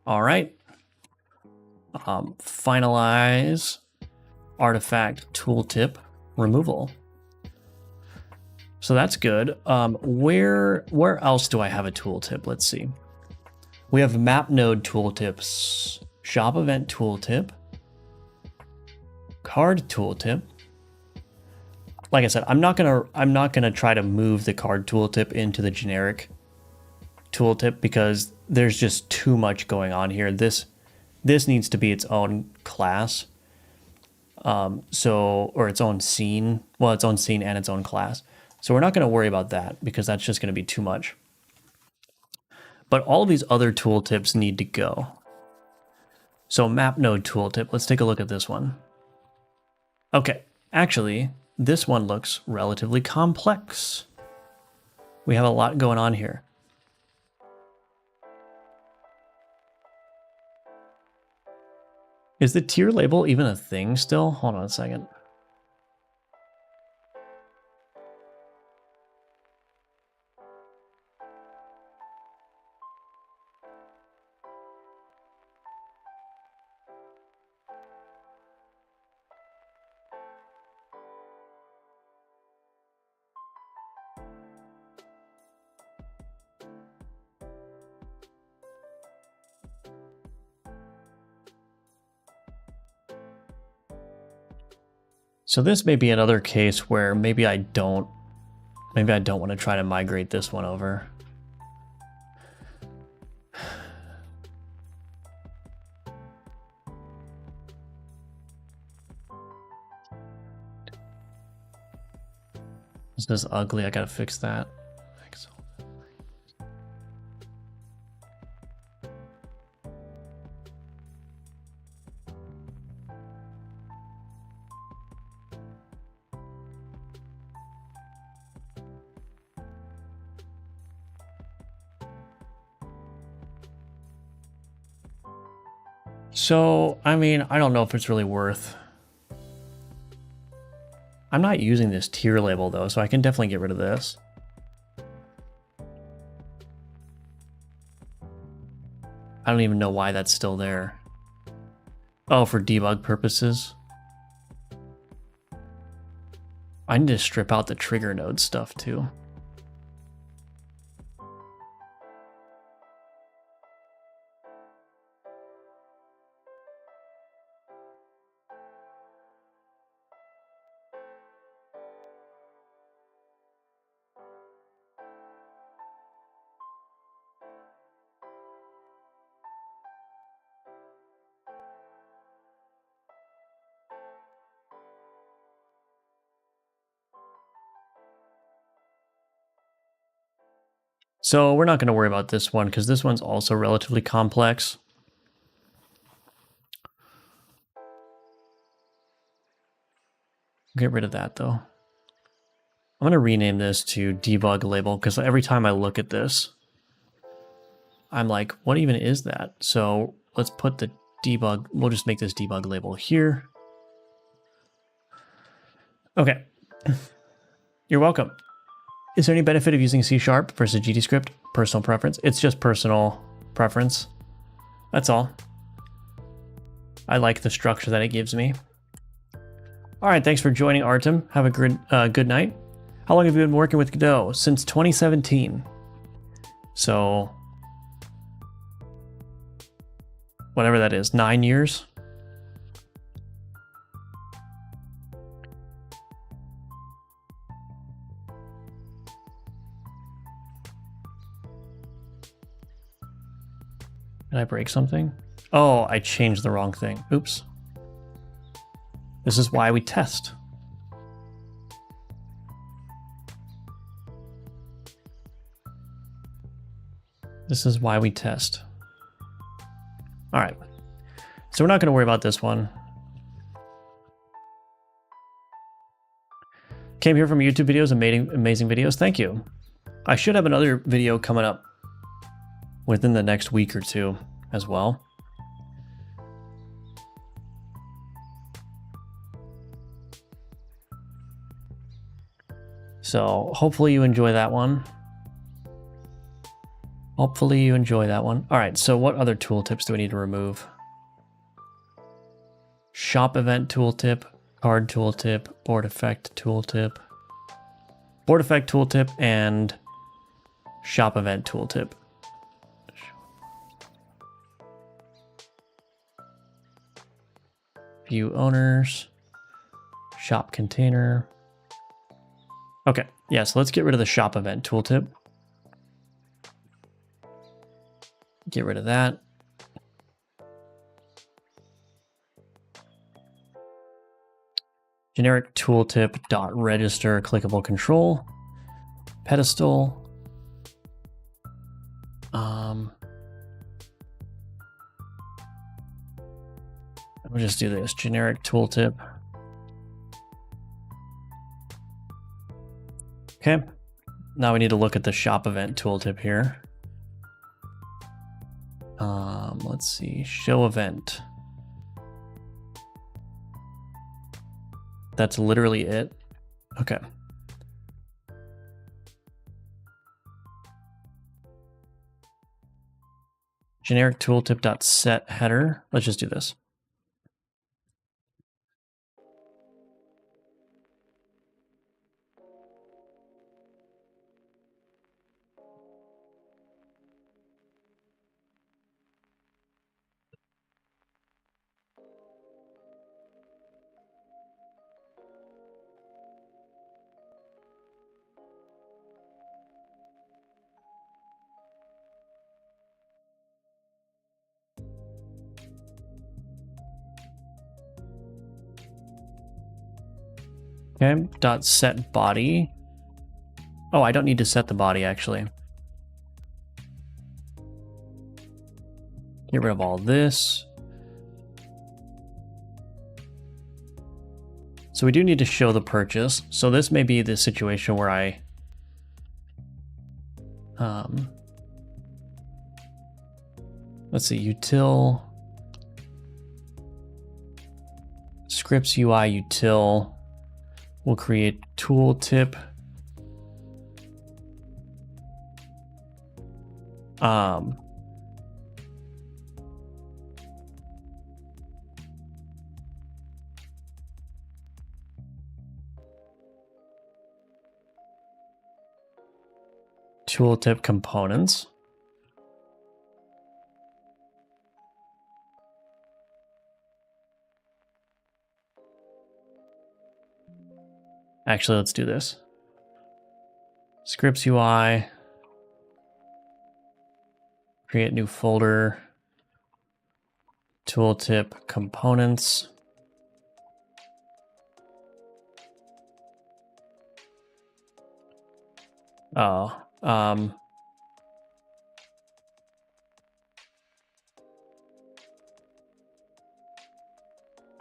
All right. Finalize artifact tooltip removal. So that's good. Where else do I have a tooltip? Let's see. We have map node tooltips, shop event tooltip, card tooltip. Like I said, I'm not gonna try to move the card tooltip into the generic tooltip because there's just too much going on here. This needs to be its own class. Or its own scene. Well, its own scene and its own class. So we're not going to worry about that because that's just going to be too much. but all of these other tooltips need to go. So map node tooltip, let's take a look at this one. Okay, actually, this one looks relatively complex. We have a lot going on here. Is the tier label even a thing still? Hold on a second. So this may be another case where maybe I don't want to try to migrate this one over. This is ugly, I gotta fix that. So, I mean, I don't know if it's really worth. I'm not using this tier label though, so I can definitely get rid of this. I don't even know why that's still there. Oh, for debug purposes. I need to strip out the trigger node stuff too. So we're not going to worry about this one because this one's also relatively complex. Get rid of that though. I'm going to rename this to debug label because every time I look at this, I'm like, what even is that? So let's put the debug, we'll just make this debug label here. Okay. You're welcome. Is there any benefit of using C# versus GDScript? Personal preference? It's just personal preference. That's all. I like the structure that it gives me. All right, thanks for joining, Artem. Have a good night. How long have you been working with Godot? Since 2017. So, whatever that is, 9 years? Did I break something? Oh, I changed the wrong thing. Oops. This is why we test. This is why we test. All right. So we're not going to worry about this one. Came here from YouTube videos, amazing videos. Thank you. I should have another video coming up within the next week or two as well. So hopefully you enjoy that one. Hopefully you enjoy that one. All right, so what other tooltips do we need to remove? Shop event tooltip, card tooltip, board effect tooltip, and shop event tooltip. View owners, shop container. Okay, yeah, so let's get rid of the shop event tooltip. Get rid of that. Generic tooltip dot register clickable control. Pedestal. We'll just do this generic tooltip. Okay. Now we need to look at the shop event tooltip here. Let's see, show event. That's literally it. Okay. Generic tooltip.set header. Let's just do this. Okay, dot set body. Oh, I don't need to set the body actually. Get rid of all this. So we do need to show the purchase. So this may be the situation where I let's see, util scripts UI util. We'll create tooltip. Tooltip components. Actually, let's do this. Scripts UI. Create new folder. Tooltip components. Oh, I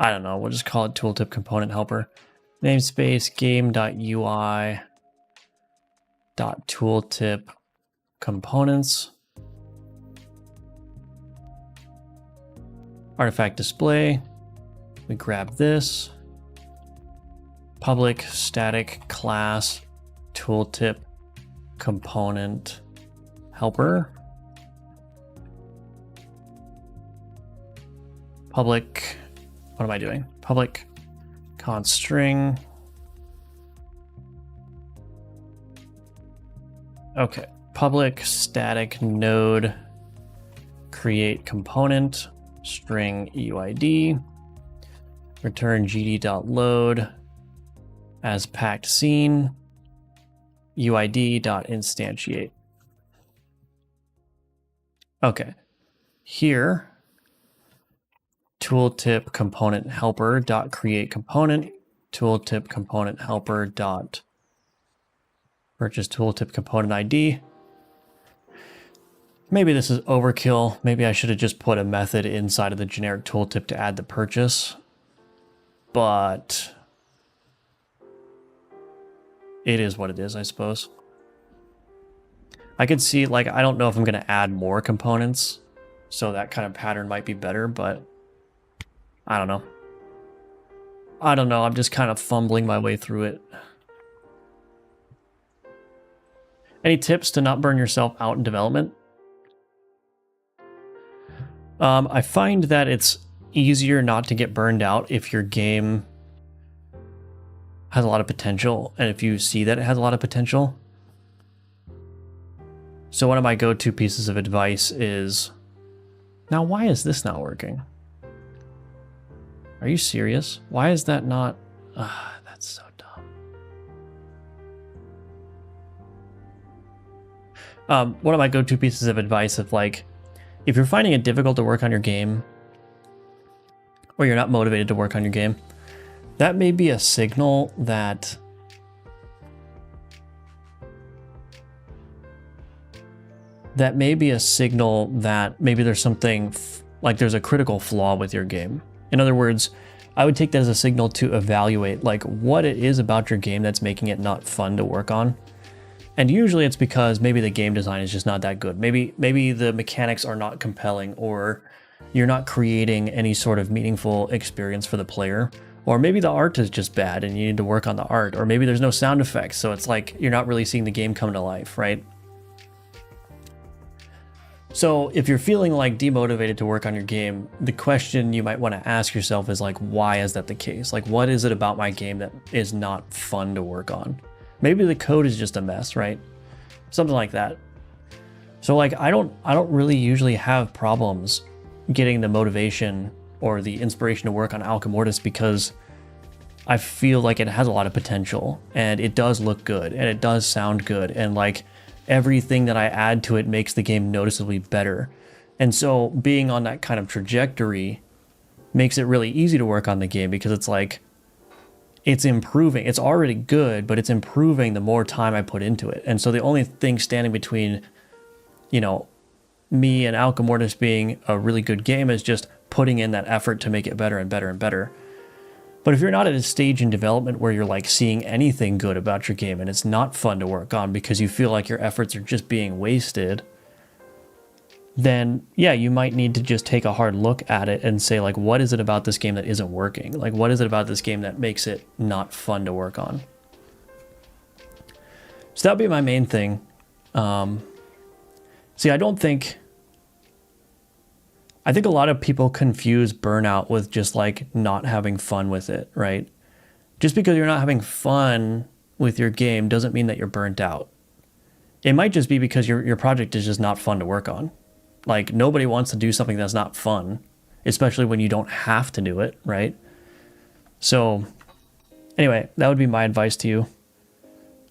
don't know. We'll just call it tooltip component helper. Namespace game.ui.tooltip components. Artifact display. We grab this. Public static class tooltip component helper. Public, what am I doing? Public const string. Okay, public static node create component string EUID, return gd.load as packed scene, UID.instantiate. Okay, here tooltip component helper dot create component, tooltip component helper dot purchase tooltip component ID. Maybe this is overkill. Maybe I should have just put a method inside of the generic tooltip to add the purchase, but it is what it is, I suppose. I could see, like, I don't know if I'm going to add more components, so that kind of pattern might be better, but I don't know. I don't know. I'm just kind of fumbling my way through it. Any tips to not burn yourself out in development? I find that it's easier not to get burned out if your game has a lot of potential and if you see that it has a lot of potential. So one of my go-to pieces of advice is, now why is this not working? Are you serious? Why is that not? That's so dumb. One of my go-to pieces of advice of, like, if you're finding it difficult to work on your game, or you're not motivated to work on your game, that may be a signal that maybe there's something, like there's a critical flaw with your game. In other words, I would take that as a signal to evaluate like what it is about your game that's making it not fun to work on. And usually it's because maybe the game design is just not that good. Maybe the mechanics are not compelling, or you're not creating any sort of meaningful experience for the player. Or maybe the art is just bad and you need to work on the art. Or maybe there's no sound effects, so it's like you're not really seeing the game come to life, right? So if you're feeling like demotivated to work on your game, the question you might want to ask yourself is like, why is that the case? Like, what is it about my game that is not fun to work on? Maybe the code is just a mess, right? Something like that. So like, I don't really usually have problems getting the motivation or the inspiration to work on Alka Mortis because I feel like it has a lot of potential and it does look good and it does sound good, and like everything that I add to it makes the game noticeably better. And so being on that kind of trajectory makes it really easy to work on the game because it's like, it's improving. It's already good, but it's improving the more time I put into it. And so the only thing standing between, you know, me and Alka Mortis being a really good game is just putting in that effort to make it better and better and better. But if you're not at a stage in development where you're like seeing anything good about your game and it's not fun to work on because you feel like your efforts are just being wasted, then yeah, you might need to just take a hard look at it and say like, what is it about this game that isn't working? Like, what is it about this game that makes it not fun to work on? So that'd be my main thing. See, I think a lot of people confuse burnout with just like not having fun with it, right? Just because you're not having fun with your game doesn't mean that you're burnt out. It might just be because your project is just not fun to work on. Like, nobody wants to do something that's not fun, especially when you don't have to do it, right? So anyway, that would be my advice to you.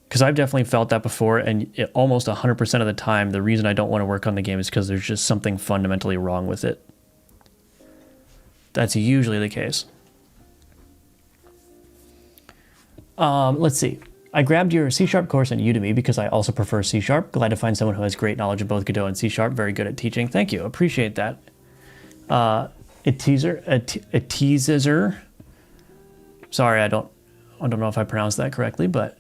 Because I've definitely felt that before, and almost 100% of the time, the reason I don't want to work on the game is because there's just something fundamentally wrong with it. That's usually the case. Let's see. I grabbed your C# course in Udemy because I also prefer C#. Glad to find someone who has great knowledge of both Godot and C#. Very good at teaching. Thank you. Appreciate that. A teaser. Sorry, I don't know if I pronounced that correctly, but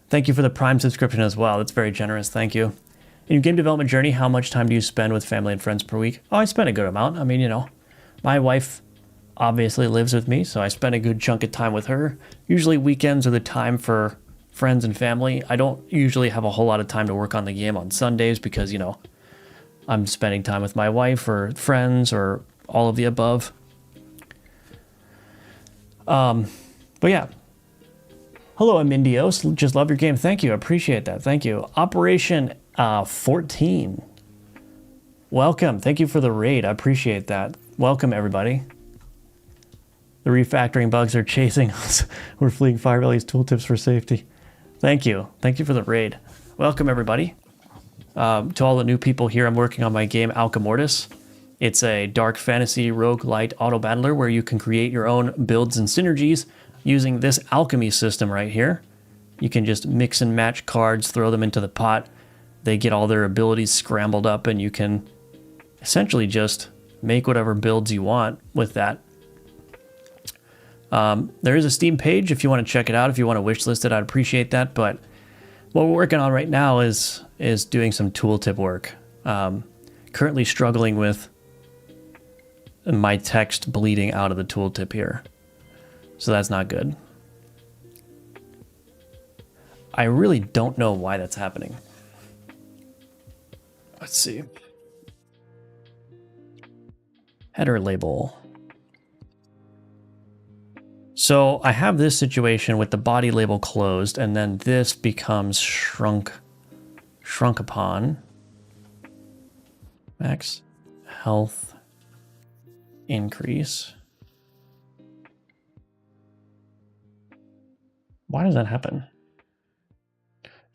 thank you for the Prime subscription as well. That's very generous. Thank you. In your game development journey, how much time do you spend with family and friends per week? Oh, I spend a good amount. I mean, you know, my wife obviously lives with me, so I spend a good chunk of time with her. Usually weekends are the time for friends and family. I don't usually have a whole lot of time to work on the game on Sundays because, you know, I'm spending time with my wife or friends or all of the above. But yeah. Hello, I'm Indios. Just love your game. Thank you. I appreciate that. Thank you. Operation 14. Welcome. Thank you for the raid. I appreciate that. Welcome, everybody. The refactoring bugs are chasing us. We're fleeing Fire Valley's tooltips for safety. Thank you. Thank you for the raid. Welcome, everybody. To all the new people here, I'm working on my game Alka Mortis. It's a dark fantasy roguelite auto battler where you can create your own builds and synergies using this alchemy system right here. You can just mix and match cards, throw them into the pot. They get all their abilities scrambled up, and you can essentially just make whatever builds you want with that. There is a Steam page if you want to check it out. If you want to wishlist it, I'd appreciate that. But what we're working on right now is doing some tooltip work. Currently struggling with my text bleeding out of the tooltip here. So that's not good. I really don't know why that's happening. Let's see. Header label. So I have this situation with the body label closed, and then this becomes shrunk upon. Max health increase. Why does that happen?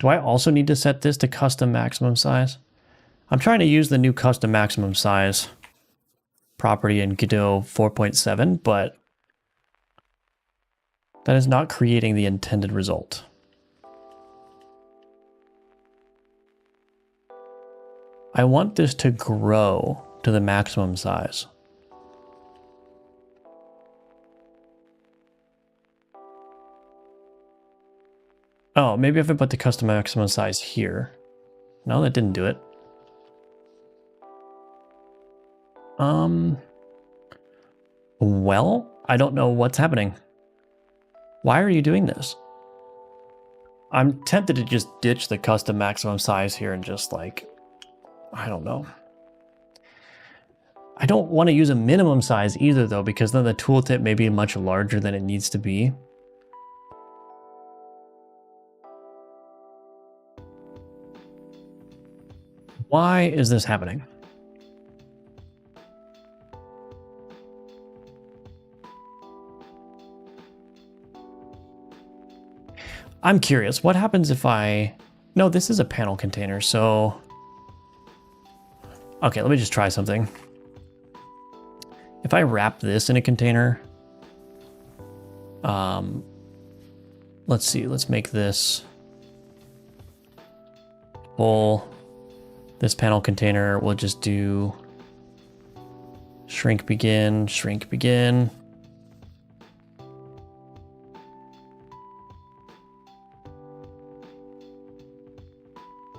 Do I also need to set this to custom maximum size? I'm trying to use the new custom maximum size property in Godot 4.7, but that is not creating the intended result. I want this to grow to the maximum size. Oh, maybe if I put the custom maximum size here. No, that didn't do it. Well, I don't know what's happening. Why are you doing this? I'm tempted to just ditch the custom maximum size here and just like, I don't know. I don't want to use a minimum size either though, because then the tooltip may be much larger than it needs to be. Why is this happening? I'm curious, what happens if I... No, this is a panel container, so... Okay, let me just try something. If I wrap this in a container... let's see, let's make this... full. This panel container, we'll just do... shrink begin, shrink begin.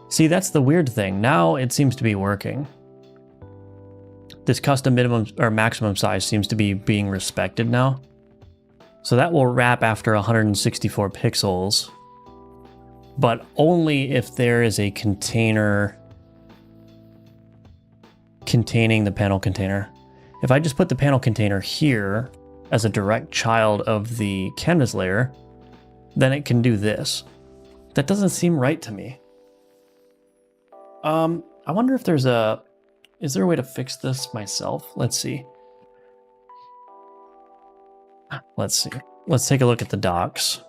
See, that's the weird thing. Now it seems to be working. This custom minimum or maximum size seems to be being respected now. So that will wrap after 164 pixels, but only if there is a container containing the panel container. If I just put the panel container here as a direct child of the canvas layer, then it can do this. That doesn't seem right to me. I wonder if there's a... Is there a way to fix this myself? Let's see. Let's see. Let's take a look at the docs.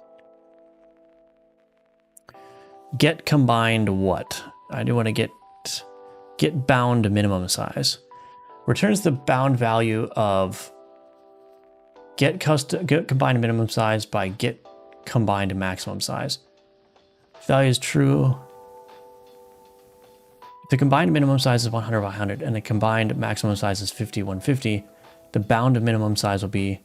Get combined what? I do want to get bound minimum size. Returns the bound value of get combined minimum size by get combined maximum size. If value is true. If the combined minimum size is 100 by 100 and the combined maximum size is 50 150, the bound minimum size will be...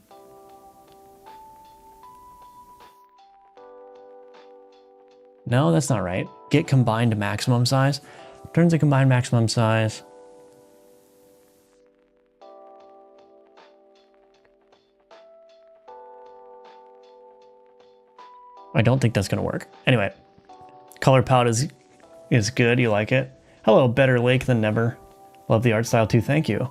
No, that's not right. Get combined maximum size. Turns the combined maximum size. I don't think that's going to work. Anyway, color palette is good. You like it? Hello, better lake than never. Love the art style too. Thank you.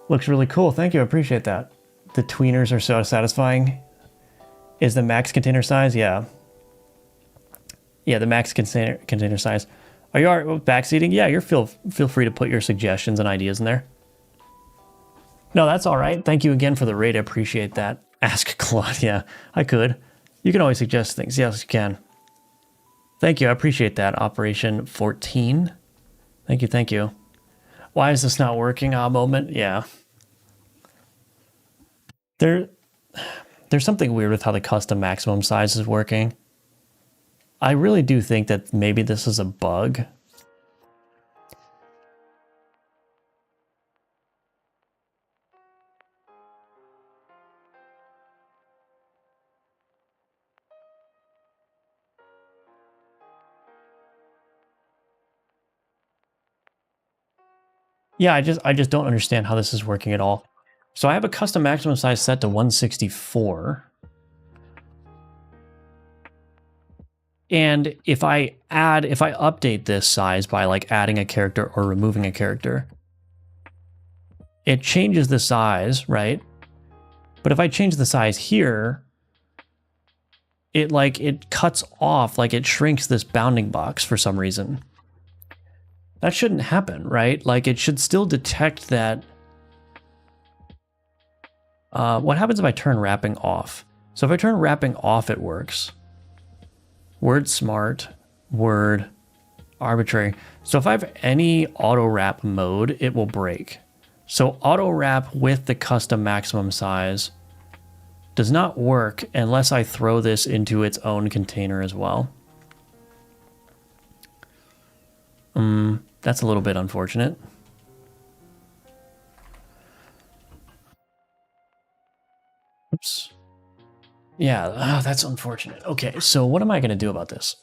Looks really cool. Thank you. I appreciate that. The tweeners are so satisfying. Is the max container size? Yeah. Yeah, the max container size. Are you all right with backseating? Yeah, feel free to put your suggestions and ideas in there. No, that's all right. Thank you again for the raid. I appreciate that. Ask Claude. Yeah, I could. You can always suggest things. Yes, you can. Thank you. I appreciate that. Operation 14. Thank you. Thank you. Why is this not working? Moment. Yeah. There's something weird with how the custom maximum size is working. I really do think that maybe this is a bug. Yeah, I just don't understand how this is working at all. So I have a custom maximum size set to 164. And if I update this size by like adding a character or removing a character, it changes the size, right? But if I change the size here, it cuts off, like it shrinks this bounding box for some reason. That shouldn't happen, right? Like it should still detect that. What happens if I turn wrapping off? So if I turn wrapping off, it works. Word smart, word arbitrary. So if I have any auto wrap mode, it will break. So auto wrap with the custom maximum size does not work unless I throw this into its own container as well. That's a little bit unfortunate. Oops. Yeah, that's unfortunate. Okay, so what am I going to do about this?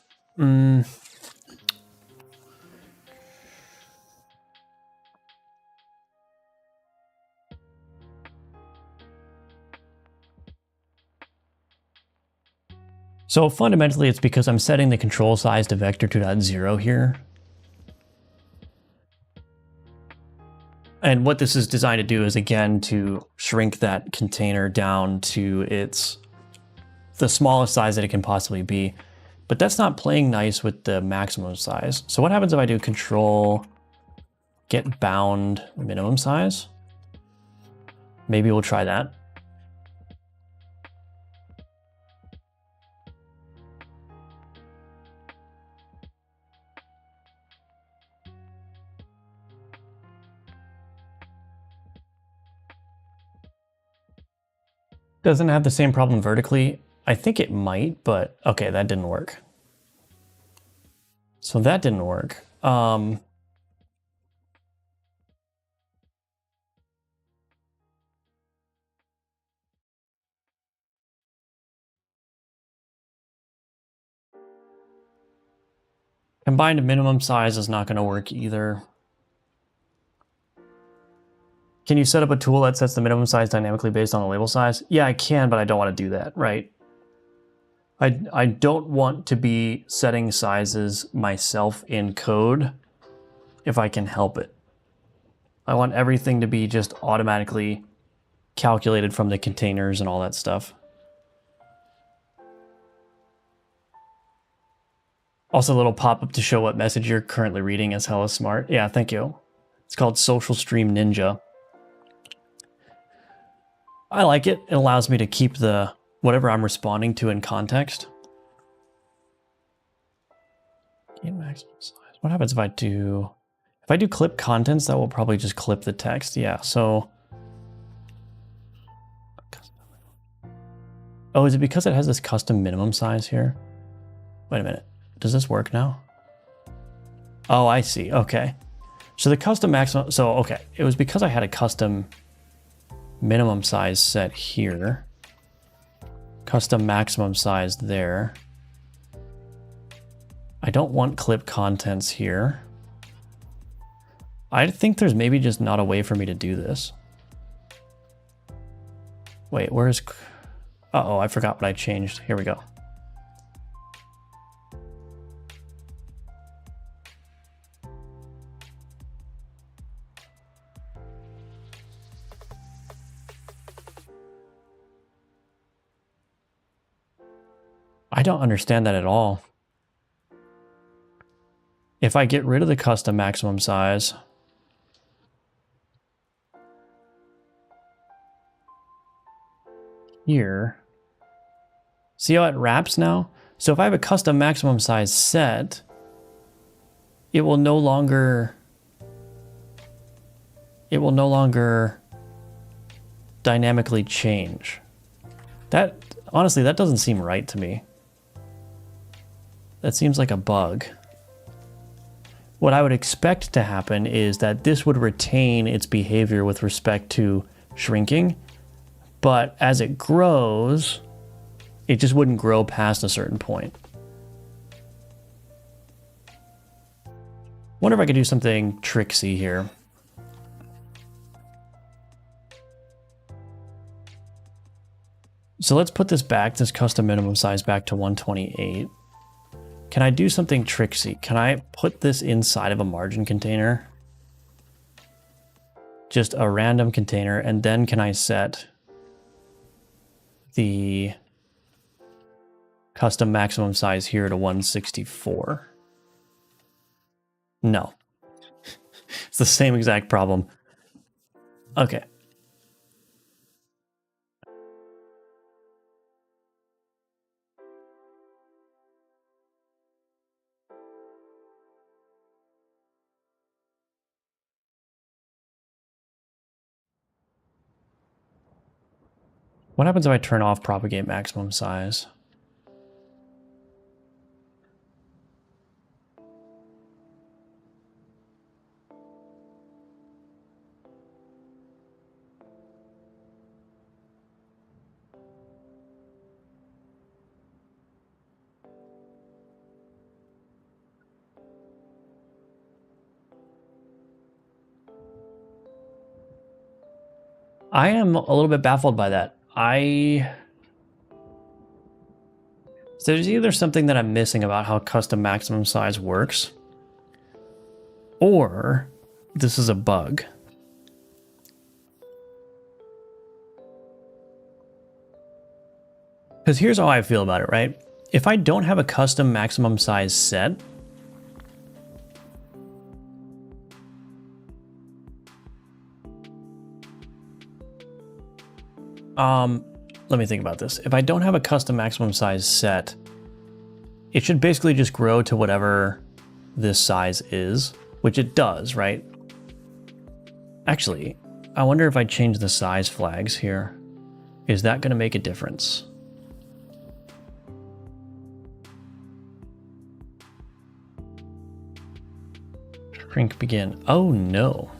So fundamentally, it's because I'm setting the control size to vector 2.0 here. And what this is designed to do is, again, to shrink that container down to the smallest size that it can possibly be. But that's not playing nice with the maximum size. So what happens if I do control get bound minimum size? Maybe we'll try that. Doesn't have the same problem vertically. I think it might, but okay, that didn't work. So that didn't work. Combined minimum size is not going to work either. Can you set up a tool that sets the minimum size dynamically based on the label size? Yeah, I can, but I don't want to do that, right? I don't want to be setting sizes myself in code if I can help it. I want everything to be just automatically calculated from the containers and all that stuff. Also, a little pop-up to show what message you're currently reading is hella smart. Yeah, thank you. It's called Social Stream Ninja. I like it. It allows me to keep the whatever I'm responding to in context. Maximum size. What happens if I do clip contents? That will probably just clip the text. Yeah, so. Oh, is it because it has this custom minimum size here? Wait a minute. Does this work now? Oh, I see. Okay. So the custom maximum, so okay. It was because I had a custom minimum size set here. Custom maximum size there. I don't want clip contents here. I think there's maybe just not a way for me to do this. Wait, where's... Uh-oh, I forgot what I changed. Here we go. I don't understand that at all. If I get rid of the custom maximum size, here, see how it wraps now? So if I have a custom maximum size set, it will no longer dynamically change. That, honestly, that doesn't seem right to me. That seems like a bug. What I would expect to happen is that this would retain its behavior with respect to shrinking, but as it grows, it just wouldn't grow past a certain point. Wonder if I could do something tricksy here. So let's put this back, this custom minimum size back to 128. Can I do something tricksy? Can I put this inside of a margin container? Just a random container, and then can I set the custom maximum size here to 164? No. It's the same exact problem. Okay. What happens if I turn off propagate maximum size? I am a little bit baffled by that. So there's either something that I'm missing about how custom maximum size works, or this is a bug. Because here's how I feel about it, right? If I don't have a custom maximum size set, let me think about this. If I don't have a custom maximum size set, it should basically just grow to whatever this size is, which it does, right? Actually, I wonder if I change the size flags here. Is that going to make a difference? Shrink begin. Oh no.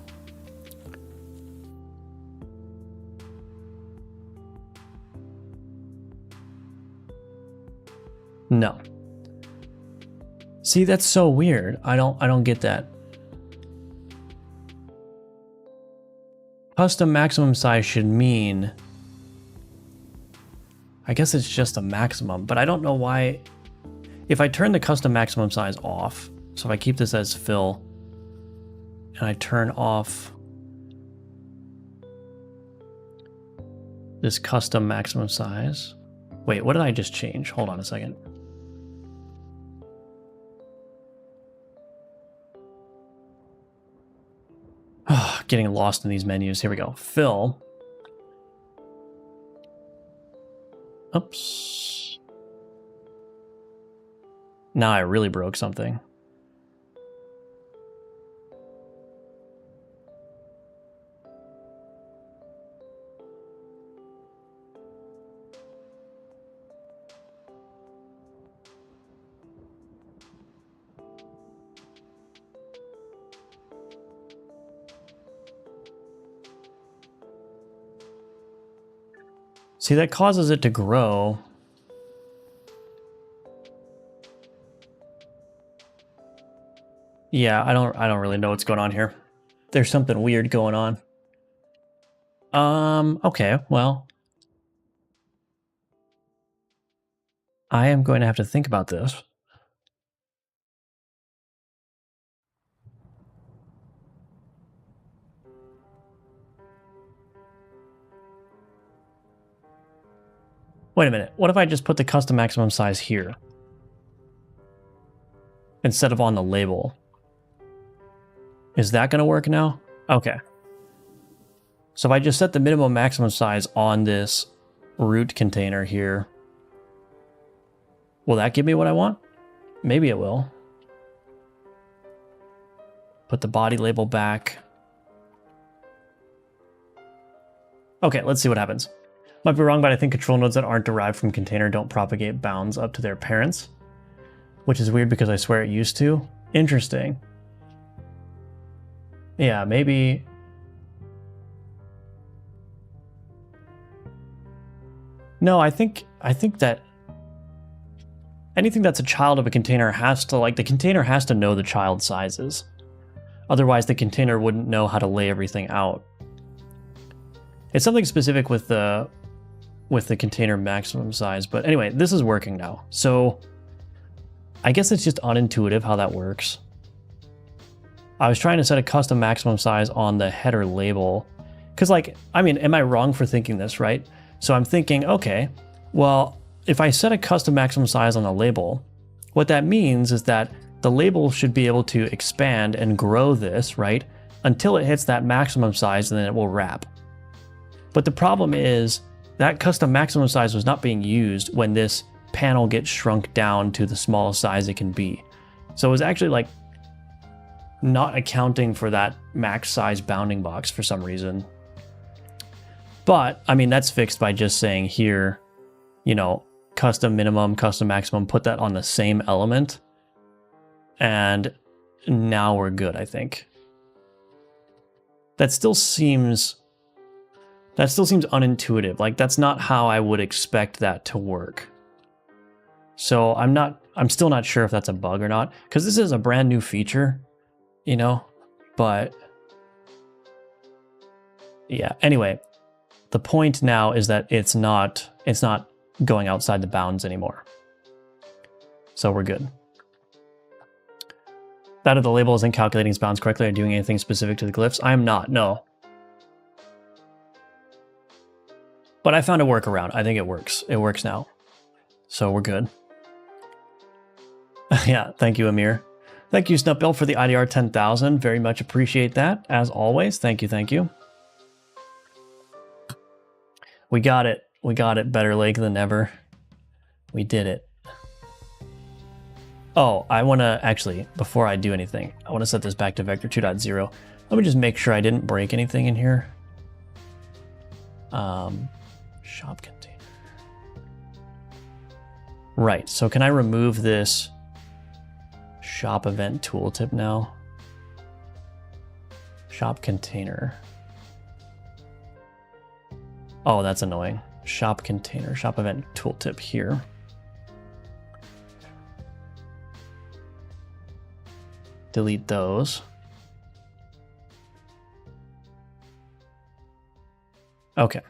No. See, that's so weird. I don't get that. Custom maximum size should mean, I guess it's just a maximum, but I don't know why. If I turn the custom maximum size off, so if I keep this as fill and I turn off this custom maximum size. Wait, what did I just change? Hold on a second. Getting lost in these menus. Here we go. Fill. Oops. Now I really broke something. See, that causes it to grow. Yeah, I don't really know what's going on here. There's something weird going on. Okay, well. I am going to have to think about this. Wait a minute, what if I just put the custom maximum size here? Instead of on the label. Is that gonna work now? Okay. So if I just set the minimum maximum size on this root container here, will that give me what I want? Maybe it will. Put the body label back. Okay, let's see what happens. Might be wrong, but I think control nodes that aren't derived from container don't propagate bounds up to their parents, which is weird because I swear it used to. Interesting. Yeah, maybe. No, I think that anything that's a child of a container has to, like, the container has to know the child sizes. Otherwise, the container wouldn't know how to lay everything out. It's something specific with the container maximum size, but anyway, this is working now. So I guess it's just unintuitive how that works. I was trying to set a custom maximum size on the header label. Because, like, I mean, am I wrong for thinking this, right? So I'm thinking, okay, well, if I set a custom maximum size on the label, what that means is that the label should be able to expand and grow this, right? Until it hits that maximum size, and then it will wrap. But the problem is that custom maximum size was not being used when this panel gets shrunk down to the smallest size it can be. So it was actually like not accounting for that max size bounding box for some reason. But I mean, that's fixed by just saying here, you know, custom minimum, custom maximum, put that on the same element. And now we're good, I think. That still seems unintuitive. Like, that's not how I would expect that to work. So I'm still not sure if that's a bug or not, because this is a brand new feature, you know, but yeah, anyway, the point now is that it's not going outside the bounds anymore. So we're good. That of the label isn't calculating its bounds correctly or doing anything specific to the glyphs. I am not, no. But I found a workaround. I think it works. It works now. So we're good. Yeah, thank you, Amir. Thank you, Snupbill, for the IDR 10,000. Very much appreciate that, as always. Thank you, thank you. We got it. We got it. Better late than never. We did it. Oh, I want to actually, before I do anything, I want to set this back to vector 2.0. Let me just make sure I didn't break anything in here. Shop container. Right, so can I remove this shop event tooltip now? Shop container. Oh, that's annoying. Shop container, shop event tooltip here. Delete those. Okay.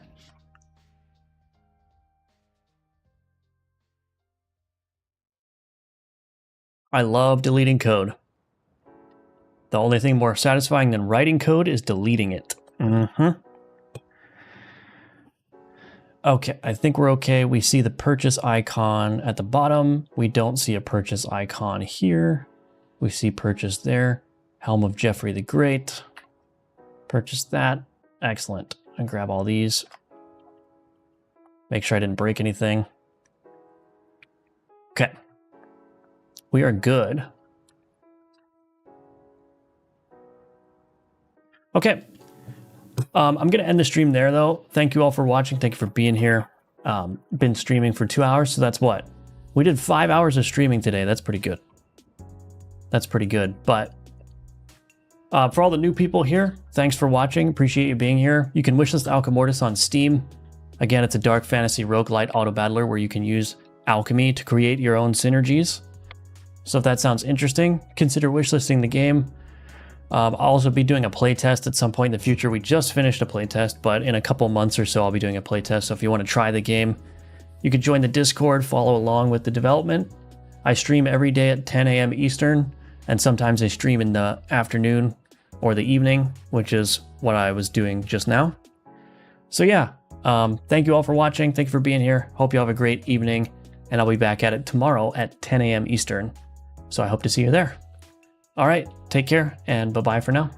I love deleting code. The only thing more satisfying than writing code is deleting it. Okay, I think we're okay. We see the purchase icon at the bottom. We don't see a purchase icon here. We see purchase there. Helm of Jeffrey the Great. Purchase that. Excellent. And grab all these. Make sure I didn't break anything. Okay. We are good. Okay. I'm going to end the stream there, though. Thank you all for watching. Thank you for being here. Been streaming for 2 hours, so that's what? We did 5 hours of streaming today. That's pretty good. That's pretty good. But for all the new people here, thanks for watching. Appreciate you being here. You can wishlist Alchemortis on Steam. Again, it's a dark fantasy roguelite auto battler where you can use alchemy to create your own synergies. So if that sounds interesting, consider wishlisting the game. I'll also be doing a playtest at some point in the future. We just finished a playtest, but in a couple months or so, I'll be doing a playtest. So if you want to try the game, you can join the Discord, follow along with the development. I stream every day at 10 a.m. Eastern, and sometimes I stream in the afternoon or the evening, which is what I was doing just now. So yeah, thank you all for watching. Thank you for being here. Hope you have a great evening, and I'll be back at it tomorrow at 10 a.m. Eastern. So I hope to see you there. All right, take care, and bye-bye for now.